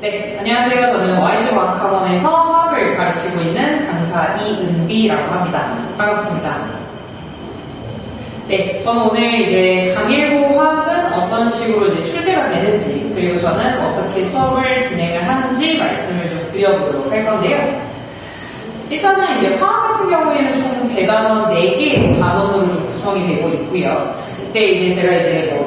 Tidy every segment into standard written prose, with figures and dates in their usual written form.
네, 안녕하세요. 저는 YG 와카원에서 화학을 가르치고 있는 강사 이은비라고 합니다. 반갑습니다. 네, 저는 오늘 이제 강일보 화학은 어떤 식으로 이제 출제가 되는지, 그리고 저는 어떻게 수업을 진행을 하는지 말씀을 좀 드려보도록 할 건데요. 일단은 이제 화학 같은 경우에는 총 대단원 4개의 단원으로 좀 구성이 되고 있고요. 이때 이제 제가 이제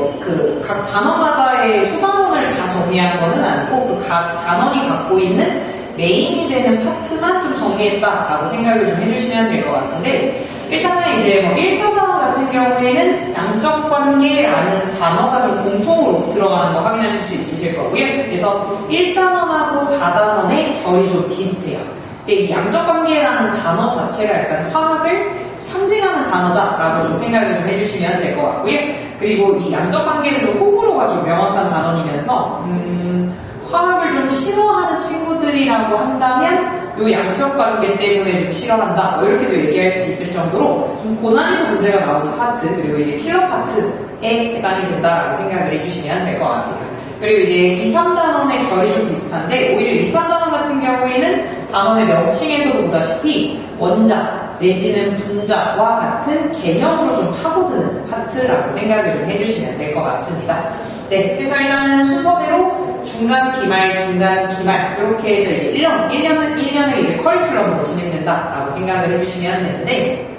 각 단원마다의 소단원을 다 정리한 거는 아니고 그 각 단원이 갖고 있는 메인이 되는 파트만 좀 정리했다라고 생각을 좀 해주시면 될 것 같은데, 일단은 이제 뭐 1사단원 같은 경우에는 양적 관계라는 단어가 좀 공통으로 들어가는 거 확인하실 수 있으실 거고요. 그래서 1단원하고 4단원의 결이 좀 비슷해요. 근데 이 양적 관계라는 단어 자체가 약간 화학을 상징하는 단어다라고 좀 생각을 좀 해주시면 될 것 같고요. 그리고 이 양적 관계는 좀 호불호가 좀 명확한 단원이면서 화학을 좀 싫어하는 친구들이라고 한다면 이 양적 관계 때문에 좀 싫어한다 이렇게도 얘기할 수 있을 정도로 좀 고난이도 문제가 나오는 파트, 그리고 이제 킬러 파트에 해당이 된다라고 생각을 해주시면 될 것 같아요. 그리고 이제 2, 3단원의 결이 좀 비슷한데, 오히려 2, 3단원 같은 경우에는 단원의 명칭에서도 보다시피 원자 내지는 분자와 같은 개념으로 좀 파고드는 파트라고 생각을 좀 해주시면 될 것 같습니다. 네, 그래서 일단은 순서대로 중간, 기말, 중간, 기말 이렇게 해서 이제 1년은 이제 커리큘럼으로 진행된다라고 생각을 해주시면 되는데,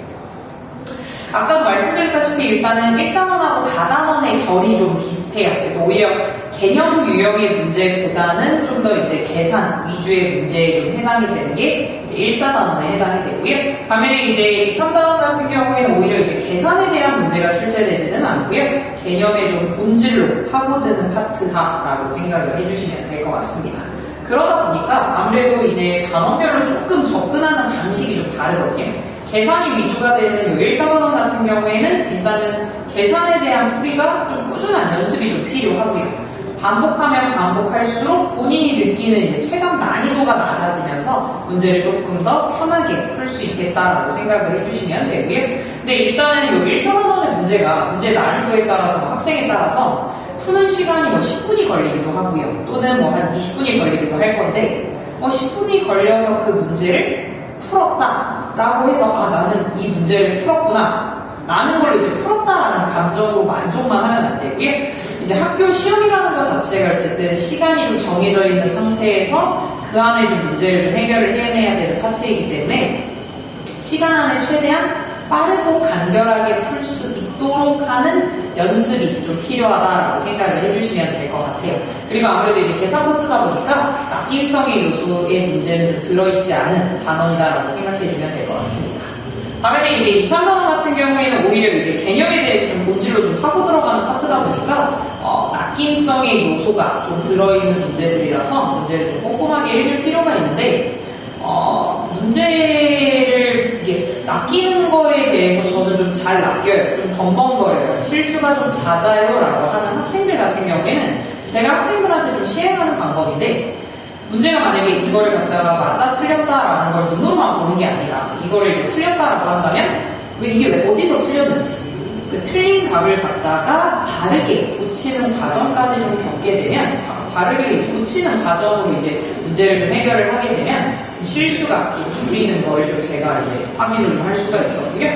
아까도 말씀드렸다시피 일단은 1단원하고 4단원의 결이 좀 비슷해요. 그래서 오히려 개념 유형의 문제보다는 좀 더 이제 계산 위주의 문제에 좀 해당이 되는 게 이제 1, 4단원에 해당이 되고요. 반면에 이제 2, 3단원 같은 경우에는 오히려 이제 계산에 대한 문제가 출제되지는 않고요. 개념의 좀 본질로 파고드는 파트다라고 생각을 해주시면 될 것 같습니다. 그러다 보니까 아무래도 이제 단원별로 조금 접근하는 방식이 좀 다르거든요. 계산이 위주가 되는 요 1사단원 같은 경우에는 일단은 계산에 대한 풀이가 좀 꾸준한 연습이 좀 필요하고요. 반복하면 반복할수록 본인이 느끼는 이제 체감 난이도가 낮아지면서 문제를 조금 더 편하게 풀 수 있겠다라고 생각을 해주시면 되고요. 근데 일단은 요 1사단원의 문제 난이도에 따라서 학생에 따라서 푸는 시간이 뭐 10분이 걸리기도 하고요. 또는 뭐 한 20분이 걸리기도 할 건데, 10분이 걸려서 그 문제를 풀었다라고 해서 나는 이 문제를 풀었구나 라는 걸로 이제 풀었다라는 감정으로 만족만 하면 안 되고요. 이제 학교 시험이라는 것 자체가 어쨌든 시간이 좀 정해져 있는 상태에서 그 안에 좀 문제를 좀 해결을 해내야 되는 파트이기 때문에 시간 안에 최대한 빠르고 간결하게 풀 수 있도록 하는 연습이 좀 필요하다라고 생각을 해주시면 될 것 같아요. 그리고 아무래도 이제 계산 파트다 보니까 낚임성의 요소의 문제는 좀 들어있지 않은 단원이다라고 생각해주면 될 것 같습니다. 반면에 이제 2, 3단원 같은 경우에는 오히려 이제 개념에 대해서 좀 본질로 좀 파고 들어가는 파트다 보니까 낚임성의 요소가 좀 들어있는 문제들이라서 문제를 좀 꼼꼼하게 읽을 필요가 있는데, 문제를 낚이는 거에 대해서 저는 좀 잘 낚여요. 좀 덤벙거려요. 실수가 좀 잦아요 라고 하는 학생들 같은 경우에는 제가 학생들한테 좀 시행하는 방법인데, 문제가 만약에 이거를 갖다가 맞다 틀렸다라는 걸 눈으로만 보는 게 아니라 이거를 이제 틀렸다라고 한다면 이게 왜 어디서 틀렸는지, 그 틀린 답을 갖다가 바르게 고치는 과정까지 좀 겪게 되면, 바르게 고치는 과정으로 이제 문제를 좀 해결을 하게 되면 좀 실수가 좀 줄이는 걸 좀 제가 이제 확인을 좀 할 수가 있었고요.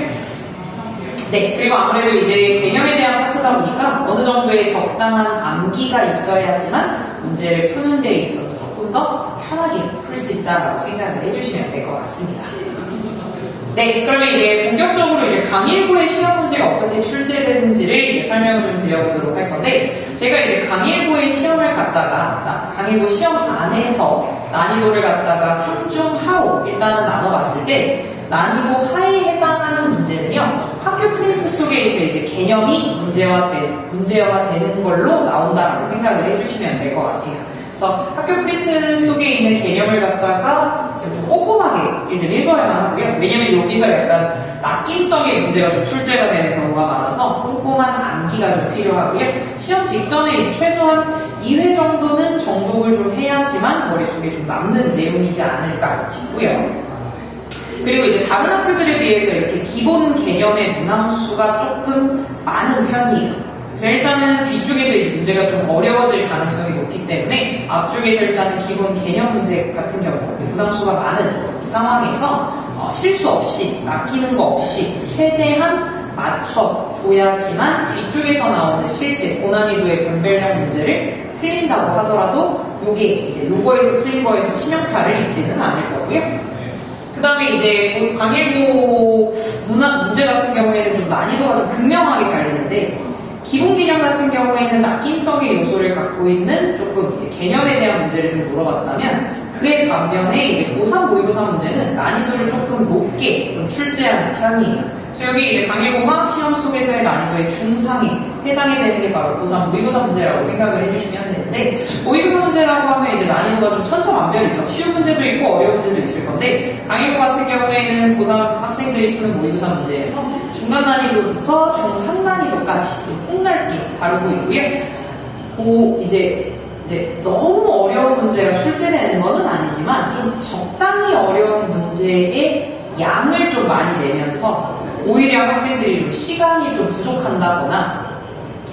네, 그리고 아무래도 이제 개념에 대한 파트다 보니까 어느 정도의 적당한 암기가 있어야지만 문제를 푸는 데 있어서 조금 더 편하게 풀 수 있다고 생각을 해주시면 될 것 같습니다. 네, 그러면 이제 본격적으로 이제 강일보의 시험 문제가 어떻게 출제되는지를 이제 설명을 좀 드려보도록 할 건데, 제가 이제 강일보의 시험을 갖다가 강일보 시험 안에서 난이도를 갖다가 상중하로 일단은 나눠봤을 때, 난이도 하에 해당하는 문제는요, 학교 프린트 속에서 이제 개념이 문제화가 되는 걸로 나온다라고 생각을 해주시면 될 것 같아요. 그래서 학교 프린트 속에 있는 개념을 갖다가 좀 꼼꼼하게 읽어야만 하고요. 왜냐면 여기서 약간 낚임성의 문제가 좀 출제가 되는 경우가 많아서 꼼꼼한 암기가 좀 필요하고요. 시험 직전에 이제 최소한 2회 정도는 정독을 좀 해야지만 머릿속에 좀 남는 내용이지 않을까 싶고요. 그리고 이제 다른 학교들에 비해서 이렇게 기본 개념의 문항수가 조금 많은 편이에요. 그래서 일단은 뒤쪽에서 이제 문제가 좀 어려워질 가능성이 높기 때문에 앞쪽에서 일단은 기본 개념 문제 같은 경우 문항수가 많은 이 상황에서 실수 없이 아끼는 거 없이 최대한 맞춰줘야지만 뒤쪽에서 나오는 실제 고난이도의 변별력 문제를 틀린다고 하더라도 이게 이제 로거에서 틀린 거에서 치명타를 입지는 않을 거고요. 그 다음에 이제 강일보 문학 문제 같은 경우에는 좀 난이도가 좀 극명하게 갈리는데 기본 개념 같은 경우에는 낚임성의 요소를 갖고 있는 조금 이제 개념에 대한 문제를 좀 물어봤다면 그에 반면에 이제 고3 모의고사 문제는 난이도를 조금 높게 좀 출제하는 편이에요. 그래서 여기 이제 강일보 화학 시험 속에서의 난이도의 중상에 해당이 되는 게 바로 고3 모의고사 문제라고 생각을 해주시면 되는데 모의고사 문제라고 하면 이제 난이도가 좀 천차만별이죠. 쉬운 문제도 있고 어려운 문제도 있을 건데 강일보 같은 경우에는 고3 학생들이 푸는 모의고사 문제에서 중간 난이도부터 중상 난이도까지 폭넓게 다루고 있고요. 이제 너무 어려운 문제가 출제되는 것은 아니지만 좀 적당히 어려운 문제의 양을 좀 많이 내면서 오히려 학생들이 좀 시간이 좀 부족한다거나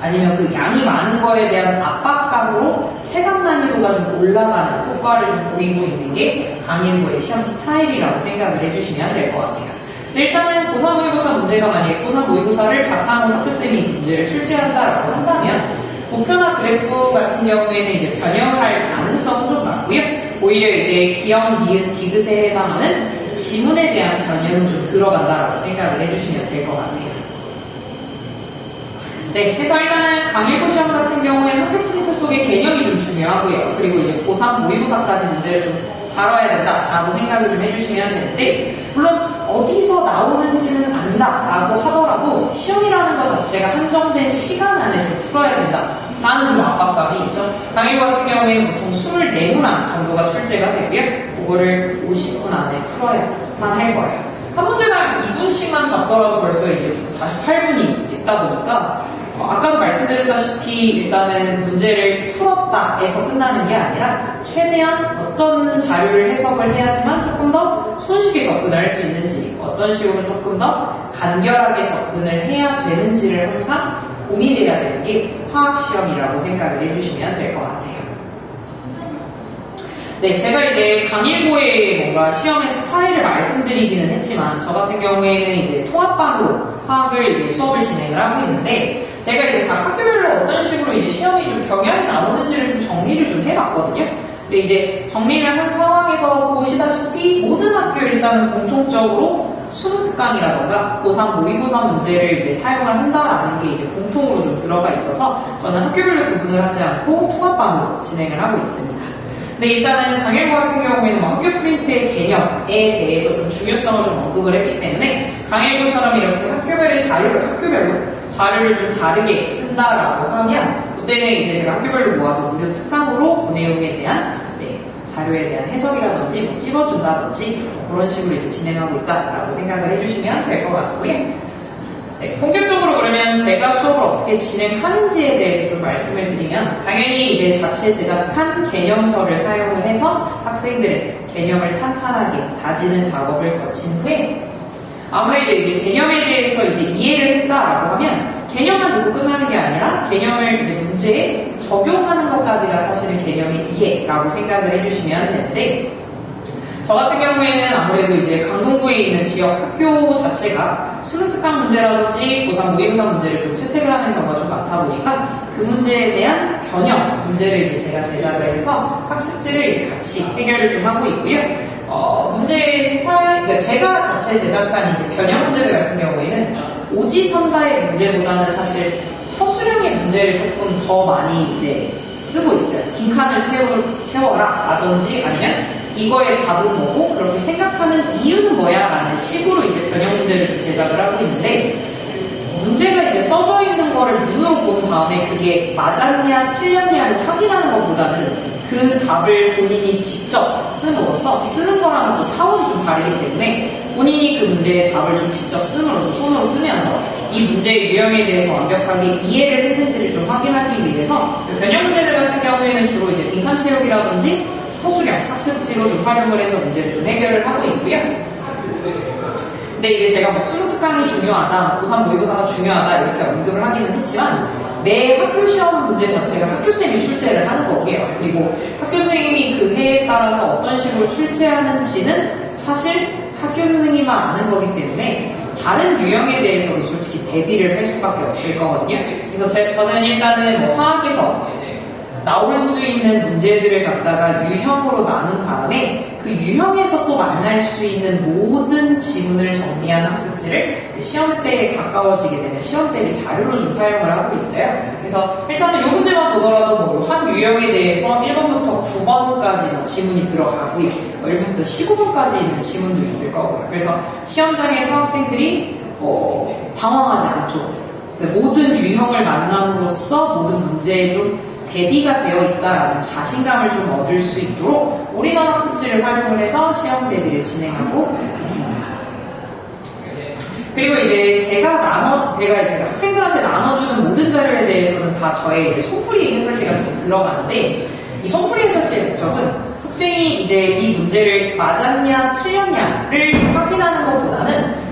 아니면 그 양이 많은 거에 대한 압박감으로 체감 난이도가 좀 올라가는 효과를 좀 보이고 있는 게 강일보의 시험 스타일이라고 생각을 해주시면 될 것 같아요. 그래서 일단은 고3 모의고사 문제가 만약에 고3 모의고사를 바탕으로 학교쌤이 문제를 출제한다라고 한다면 도표나 그래프 같은 경우에는 이제 변형을 할 가능성은 좀 낮고요. 오히려 이제 기역, 니은, 디귿에 해당하는 지문에 대한 변형은 좀 들어간다라고 생각을 해주시면 될 것 같아요. 네, 그래서 일단은 강일보 시험 같은 경우에는 학교 프린트 속의 개념이 좀 중요하고요. 그리고 이제 고3 모의고사까지 문제를 좀 다뤄야 된다라고 생각을 좀 해주시면 되는데 물론 어디서 나오는지는 안다라고 하더라도 시험이라는 것 자체가 한정된 시간 안에 좀 풀어야 된다라는 좀 압박감이 있죠. 강일보 같은 경우에는 보통 24문항 정도가 출제가 되고요. 그거를 50분 안에 풀어야만 할 거예요. 한 문제당 2분씩만 잡더라도 벌써 이제 48분이 찍다 보니까 아까도 말씀드렸다시피 일단은 문제를 풀었다에서 끝나는 게 아니라 최대한 어떤 자료를 해석을 해야지만 조금 더 손쉽게 접근을 할 수 있는지 어떤 식으로 조금 더 간결하게 접근을 해야 되는지를 항상 고민해야 되는 게 화학시험이라고 생각을 해주시면 될 것 같아요. 네, 제가 이제 강일보의 뭔가 시험의 스타일을 말씀드리기는 했지만 저 같은 경우에는 이제 통합반으로 화학을 이제 수업을 진행을 하고 있는데 제가 이제 각 학교별로 어떤 식으로 이제 시험이 좀 경향이 나오는지를 좀 정리를 좀 해봤거든요. 근데 이제 정리를 한 상황에서 보시다시피 모든 학교 일단은 공통적으로 수능 특강이라던가 고3 모의고사 문제를 이제 사용을 한다라는 게 이제 공통으로 좀 들어가 있어서 저는 학교별로 구분을 하지 않고 통합반으로 진행을 하고 있습니다. 근데 일단은 강일보 같은 경우에는 뭐 학교 프린트의 개념에 대해서 좀 중요성을 좀 언급을 했기 때문에 강일보처럼 이렇게 학교별로 자료를 좀 다르게 쓴다라고 하면 그때는 이제 제가 학교별로 모아서 무료 특강으로 그 내용에 대한 자료에 대한 해석이라든지 뭐 찝어준다든지 그런 식으로 이제 진행하고 있다라고 생각을 해주시면 될 것 같고요. 네, 본격적으로 그러면 제가 수업을 어떻게 진행하는지에 대해서 좀 말씀을 드리면 당연히 이제 자체 제작한 개념서를 사용을 해서 학생들의 개념을 탄탄하게 다지는 작업을 거친 후에 아무래도 이제 개념에 대해서 이제 이해를 했다라고 하면 개념만 듣고 끝나는 게 아니라 개념을 이제 문제에 적용하는 것까지가 사실은 개념의 이해라고 생각을 해주시면 되는데 저 같은 경우에는 아무래도 이제 강동구에 있는 지역 학교 자체가 수능 특강 문제라든지 고3 모의고사 문제를 좀 채택을 하는 경우가 좀 많다 보니까 그 문제에 대한 변형 문제를 이제 제가 제작을 해서 학습지를 이제 같이 해결을 좀 하고 있고요. 문제의 스타일, 그러니까 제가 자체 제작한 이제 변형 문제들 같은 경우에는 오지선다의 문제보다는 사실 서술형의 문제를 조금 더 많이 이제 쓰고 있어요. 빈칸을 채워라 라든지 아니면 이거의 답은 뭐고 그렇게 생각하는 이유는 뭐야 라는 식으로 이제 변형 문제를 좀 제작을 하고 있는데 문제가 이제 써져 있는 거를 눈으로 본 다음에 그게 맞았냐 틀렸냐를 확인하는 것보다는 그 답을 본인이 직접 씀으로써 쓰는 거랑은 또 차원이 좀 다르기 때문에 본인이 그 문제의 답을 좀 직접 씀으로써 손으로 쓰면서 이 문제의 유형에 대해서 완벽하게 이해를 했는지를 좀 확인하기 위해서 변형 문제들 같은 경우에는 주로 이제 빈칸 채우기라든지 서술형 학습지로 좀 활용을 해서 문제를 좀 해결을 하고 있고요. 근데 이제 제가 뭐 수능 특강이 중요하다, 고3 모의고사가 중요하다 이렇게 언급을 하기는 했지만 매 학교 시험 문제 자체가 학교생이 출제를 하는 거고요. 그리고 학교 선생님이 그 해에 따라서 어떤 식으로 출제하는지는 사실 학교 선생님만 아는 거기 때문에 다른 유형에 대해서도 솔직히 대비를 할 수밖에 없을 거거든요. 그래서 저는 일단은 뭐 화학에서 나올 수 있는 문제들을 갖다가 유형으로 나눈 다음에 그 유형에서 또 만날 수 있는 모든 지문을 정리한 학습지를 이제 시험 때에 가까워지게 되면 시험 대비 자료로 좀 사용을 하고 있어요. 그래서 일단은 이 문제만 보더라도 뭐 한 유형에 대해서 1번부터 9번까지 지문이 들어가고요. 1번부터 15번까지 있는 지문도 있을 거고요. 그래서 시험장에서 학생들이 당황하지 않도록 모든 유형을 만남으로써 모든 문제에 좀 대비가 되어 있다라는 자신감을 좀 얻을 수 있도록 올인원 학습지를 활용을 해서 시험 대비를 진행하고 있습니다. 그리고 이제 제가 이제 학생들한테 나눠주는 모든 자료에 대해서는 다 저의 이제 손풀이 해설지가 좀 들어가는데 이 손풀이 해설지의 목적은 학생이 이제 이 문제를 맞았냐 틀렸냐를 확인하는 것보다는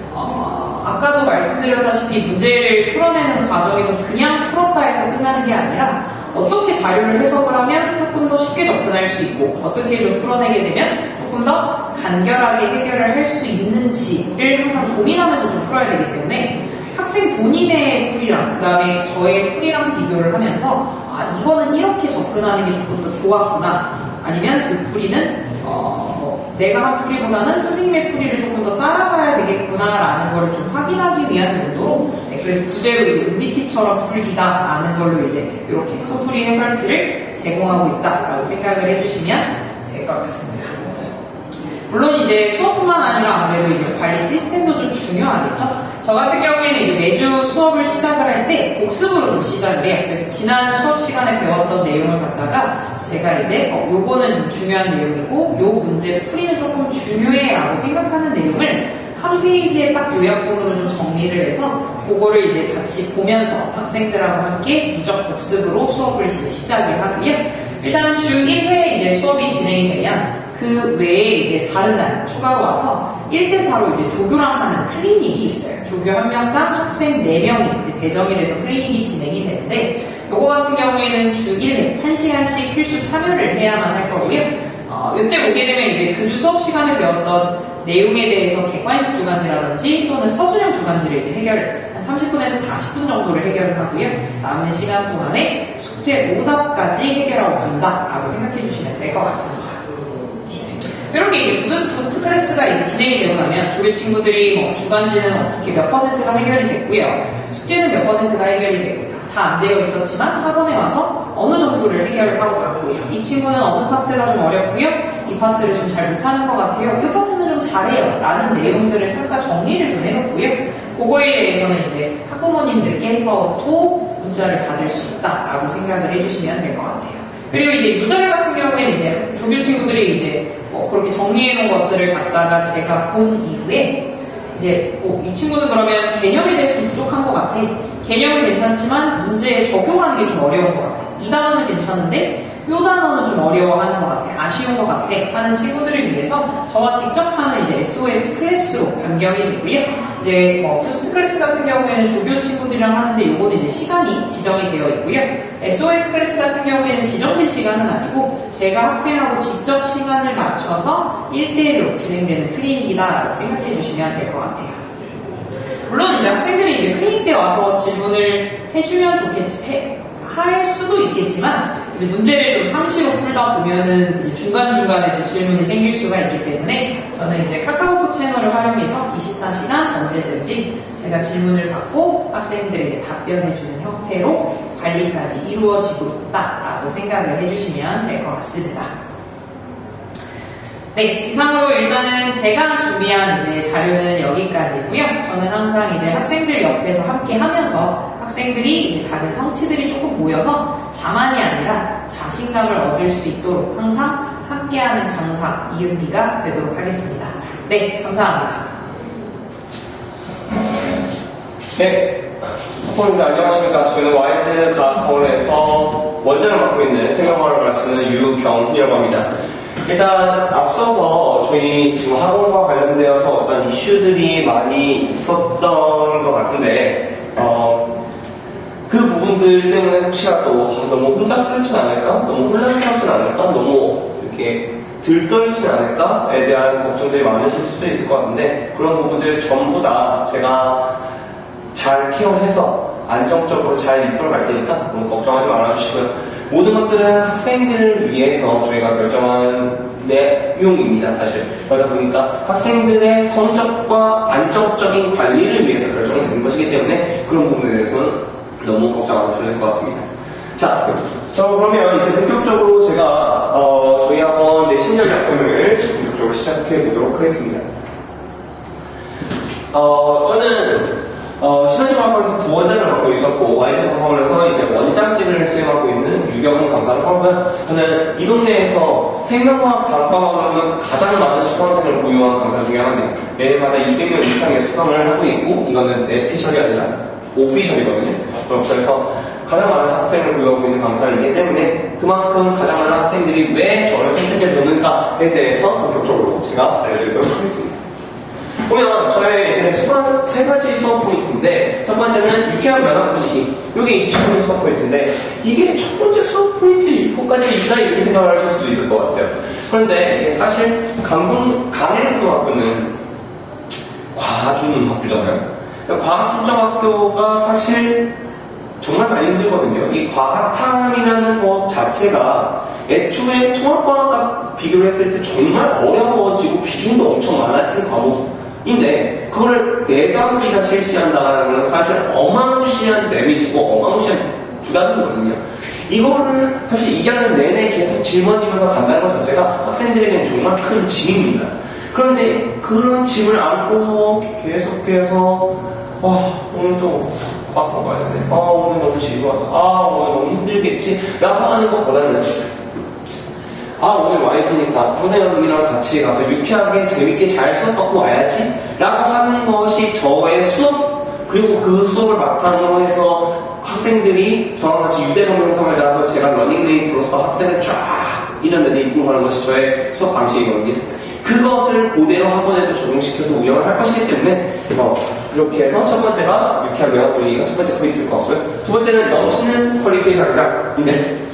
아까도 말씀드렸다시피 문제를 풀어내는 과정에서 그냥 풀었다 해서 끝나는 게 아니라 어떻게 자료를 해석을 하면 조금 더 쉽게 접근할 수 있고 어떻게 좀 풀어내게 되면 조금 더 간결하게 해결을 할 수 있는지를 항상 고민하면서 좀 풀어야 되기 때문에 학생 본인의 풀이랑 그 다음에 저의 풀이랑 비교를 하면서 이거는 이렇게 접근하는 게 조금 더 좋았구나 아니면 이 풀이는 내가 한 풀이보다는 선생님의 풀이를 조금 더 따라가야 되겠구나라는 걸 좀 확인하기 위한 용도로 그래서 구제로 이제 MBT처럼 풀기다라는 걸로 이제 이렇게 소풀이 해설지를 제공하고 있다라고 생각을 해주시면 될 것 같습니다. 물론 이제 수업뿐만 아니라 아무래도 이제 관리 시스템도 좀 중요하겠죠. 저 같은 경우에는 이제 매주 수업을 시작을 할 때 복습으로 좀 시작을 해요. 그래서 지난 수업 시간에 배웠던 내용을 갖다가 제가 이제 요거는 좀 중요한 내용이고 요 문제 풀이는 조금 중요해라고 생각하는 내용을 한 페이지에 딱 요약본으로 좀 정리를 해서 그거를 이제 같이 보면서 학생들하고 함께 누적 복습으로 수업을 이제 시작을 하고요. 일단은 주 1회 이제 수업이 진행이 되면 그 외에 이제 다른 날 추가로 와서 1대4로 이제 조교랑 하는 클리닉이 있어요. 조교 한 명당 학생 4명이 이제 배정이 돼서 클리닉이 진행이 되는데 요거 같은 경우에는 주 1회 1시간씩 필수 참여를 해야만 할 거고요. 이때 오게 되면 이제 그 주 수업 시간에 배웠던 내용에 대해서 객관식 주간지라든지 또는 서술형 주간지를 이제 한 30분에서 40분 정도를 해결을 하고요. 남은 시간 동안에 숙제 오답까지 해결하고 간다라고 생각해 주시면 될 것 같습니다. 이렇게 이제 부스트 클래스가 이제 진행이 되고 나면 조교 친구들이 뭐 주간지는 어떻게 몇 퍼센트가 해결이 됐고요. 숙제는 몇 퍼센트가 해결이 됐고요. 다 안 되어 있었지만 학원에 와서 어느 정도를 해결을 하고 갔고요. 이 친구는 어느 파트가 좀 어렵고요. 이 파트를 좀 잘 못하는 것 같아요. 이 파트는 좀 잘해요. 라는 내용들을 싹 다 정리를 좀 해놓고요. 그거에 대해서는 이제 학부모님들께서도 문자를 받을 수 있다라고 생각을 해주시면 될 것 같아요. 그리고 이제 요자료 같은 경우에는 이제 조교 친구들이 이제 그렇게 정리해 놓은 것들을 갖다가 제가 본 이후에 이제 이 친구는 그러면 개념에 대해서 좀 부족한 것 같아. 개념은 괜찮지만 문제에 적용하는 게 좀 어려운 것 같아. 이 단어는 괜찮은데 이 단어는 좀 어려워하는 것 같아. 아쉬운 것 같아. 하는 친구들을 위해서 저와 직접 하는 이제 SOS 클래스로 변경이 되고요. 이제 부스트 클래스 같은 경우에는 조교 친구들이랑 하는데 요거는 이제 시간이 지정이 되어 있고요. SOS 클래스 같은 경우에는 지정된 시간은 아니고 제가 학생하고 직접 시간을 맞춰서 1대1로 진행되는 클리닉이다라고 생각해 주시면 될 것 같아요. 물론 이제 학생들이 이제 클리닉 때 와서 질문을 해주면 할 수도 있겠지만 문제를 좀 상시로 풀다 보면은 이제 중간중간에 또 질문이 생길 수가 있기 때문에 저는 이제 카카오톡 채널을 활용해서 24시간 언제든지 제가 질문을 받고 학생들에게 답변해주는 형태로 관리까지 이루어지고 있다라고 생각을 해주시면 될 것 같습니다. 네, 이상으로 일단은 제가 준비한 이제 자료는 여기까지고요. 저는 항상 이제 학생들 옆에서 함께 하면서 학생들이 이제 작은 성취들이 조금 모여서 자만이 아니라 자신감을 얻을 수 있도록 항상 함께하는 강사 이은비가 되도록 하겠습니다. 네, 감사합니다. 네, 학부모님들 안녕하십니까. 저는 와이즈 과학원에서 원장을 맡고 있는 생명과학을 가르치는 유경희라고 합니다. 일단 앞서서 저희 지금 학원과 관련되어서 어떤 이슈들이 많이 있었던 것 같은데 그 부분들 때문에 혹시라도 너무 혼잡스럽진 않을까? 너무 혼란스럽진 않을까? 너무 이렇게 들떠있진 않을까에 대한 걱정들이 많으실 수도 있을 것 같은데 그런 부분들 전부 다 제가 잘 케어해서 안정적으로 잘 이끌어갈 테니까 너무 걱정하지 말아주시고요. 모든 것들은 학생들을 위해서 저희가 결정한 내용입니다. 사실 그러다 보니까 학생들의 성적과 안정적인 관리를 위해서 결정이 되는 것이기 때문에 그런 부분에 대해서는 너무 걱정 안 하셔도 될 것 같습니다. 자, 그러면 이제 본격적으로 제가 저희 학원 내 신전략 설명을 본격적으로 시작해 보도록 하겠습니다. 저는 신한중학원에서 부원장을 맡고 있었고 YG학원에서 이제 원장직을 수행하고 있는 유경훈 강사를 하고요. 저는 이 동네에서 생명과학 단과학으로는 가장 많은 수강생을 보유한 강사 중에 하나입니다. 매해마다 200명 이상의 수강을 하고 있고 이거는 내피셜이 아니라 오피셜이거든요. 그래서 가장 많은 학생을 보유하고 있는 강사이기 때문에 그만큼 가장 많은 학생들이 왜 저를 선택해줬는가에 대해서 본격적으로 제가 알려드리도록 하겠습니다. 보면 저의 이제 수강 세 가지 수업 포인트인데 첫 번째는 유쾌한 면학 분위기. 이게 이제 첫 번째 수업 포인트인데 이게 첫 번째 수업 포인트일 것까지 있나 이렇게 생각을 하실 수도 있을 것 같아요. 그런데 이게 사실 강일고등학교는 과중학교잖아요. 과학중점학교가 사실 정말 많이 힘들거든요. 이 과학탐이라는 것 자체가 애초에 통합과학과 비교를 했을 때 정말 어려워지고 비중도 엄청 많아진 과목인데 그거를 네 과목이나 실시한다는 건 사실 어마무시한 데미지고 어마무시한 부담이거든요. 이거를 사실 2학년 내내 계속 짊어지면서 간다는 것 자체가 학생들에게는 정말 큰 짐입니다. 그런데 그런 짐을 안고서 계속해서 오늘 또 과학관 가야 되네. 오늘 너무 지루하다. 오늘 너무 힘들겠지. 라고 하는 것보다는 오늘 YG니까 선생님이랑 같이 가서 유쾌하게 재밌게 잘 수업받고 와야지 라고 하는 것이 저의 수업 그리고 그 수업을 바탕으로 해서 학생들이 저랑 같이 유대감 형성을 따라서 제가 러닝메이트로서 학생을 쫙 이런 데 이끌고 가는 것이 저의 수업 방식이거든요. 그것을 그대로 학원에도 적용시켜서 운영을 할 것이기 때문에 이렇게 해서 첫 번째가 유쾌한 면학 분위기가 첫 번째 포인트일 것 같고요. 두 번째는 넘치는 퀄리티의 장벽인데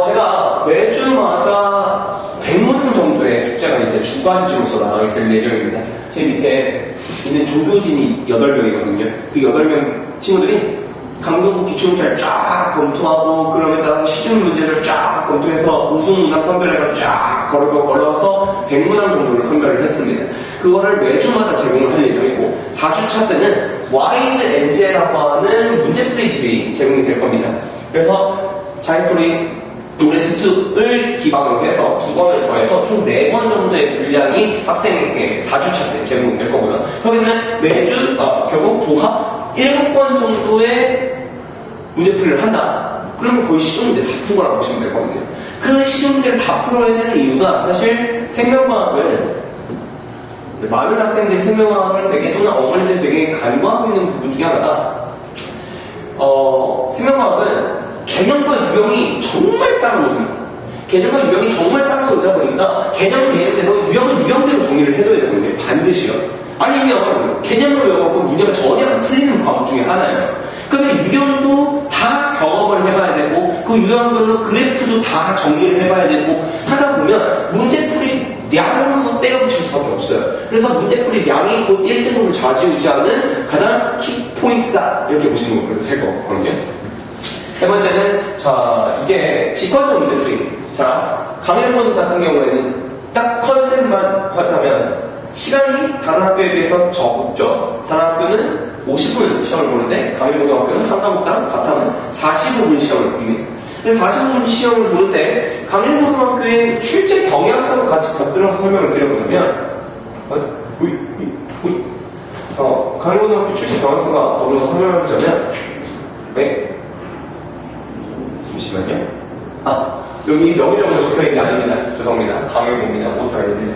제가 매주마다 100문항 정도의 숙제가 이제 주간지로서 나가게 될 예정입니다. 제 밑에 있는 조교진이 8명이거든요. 그 8명 친구들이 강동구 기출문제를 쫙 검토하고 그럼에 따라서 시중 문제를 쫙 검토해서 우수 문항 선별해서 쫙 걸어서 100문항 정도를 선별을 했습니다. 그거를 매주마다 제공을 할 예정이고 4주차 때는 와이즈 엔제라고 하는 문제풀이 집이 제공이 될 겁니다. 그래서 자이스토리 노래 수특을 기반으로 해서 2권을 더해서 총 4권 정도의 분량이 학생에게 4주차 때 제공이 될 거고요. 여기는 매주 결국 도합 7권 정도의 문제풀이를 한다. 그러면 거의 시중문제 다 푼 거라고 보시면 되거든요. 그 시중문제를 다 풀어야 되는 이유가 사실 생명과학을 많은 학생들이 생명과학을 되게 또는 어머니들이 되게 간과하고 있는 부분 중에 하나가 생명과학은 개념과 유형이 정말 따로 놉니다. 개념과 유형이 정말 따로 놀다 보니까 개념은 개념대로 유형은 유형대로 정리를 해둬야 되거든요. 반드시요. 아니면 개념을 외워갖고 문제가 전혀 안 풀리는 과목 중에 하나예요. 그러면 유형도 다 경험을 해봐야 되고 그 유형별로 그래프도 다 정리를 해봐야 되고 하다 보면 문제풀이 량으로서 때려붙일 수밖에 없어요. 그래서 문제풀이 량이 곧 1등으로 좌지우지하는 가장 키포인트다 이렇게 보시면 될 거거든요. 세 번째는 이게 시퀀셜 문제풀이. 강일본 같은 경우에는 딱 컨셉만 하자면 시간이 다른 학교에 비해서 적죠. 다른 학교는 50분 시험을 보는데 강일고등학교는 한 과목당 과탐은 45분 시험을 봅니다. 근데 45분 시험을 보는데 강일고등학교의 출제 경향성을 같이 곁들여서 설명을 드려보자면 강일고등학교 출제 경향성과 더불어서 설명을 해보자면 잠시만요. 여기 명의력으로 적혀있는 게 아닙니다. 죄송합니다. 강일고입니다. 못하게 됐네요.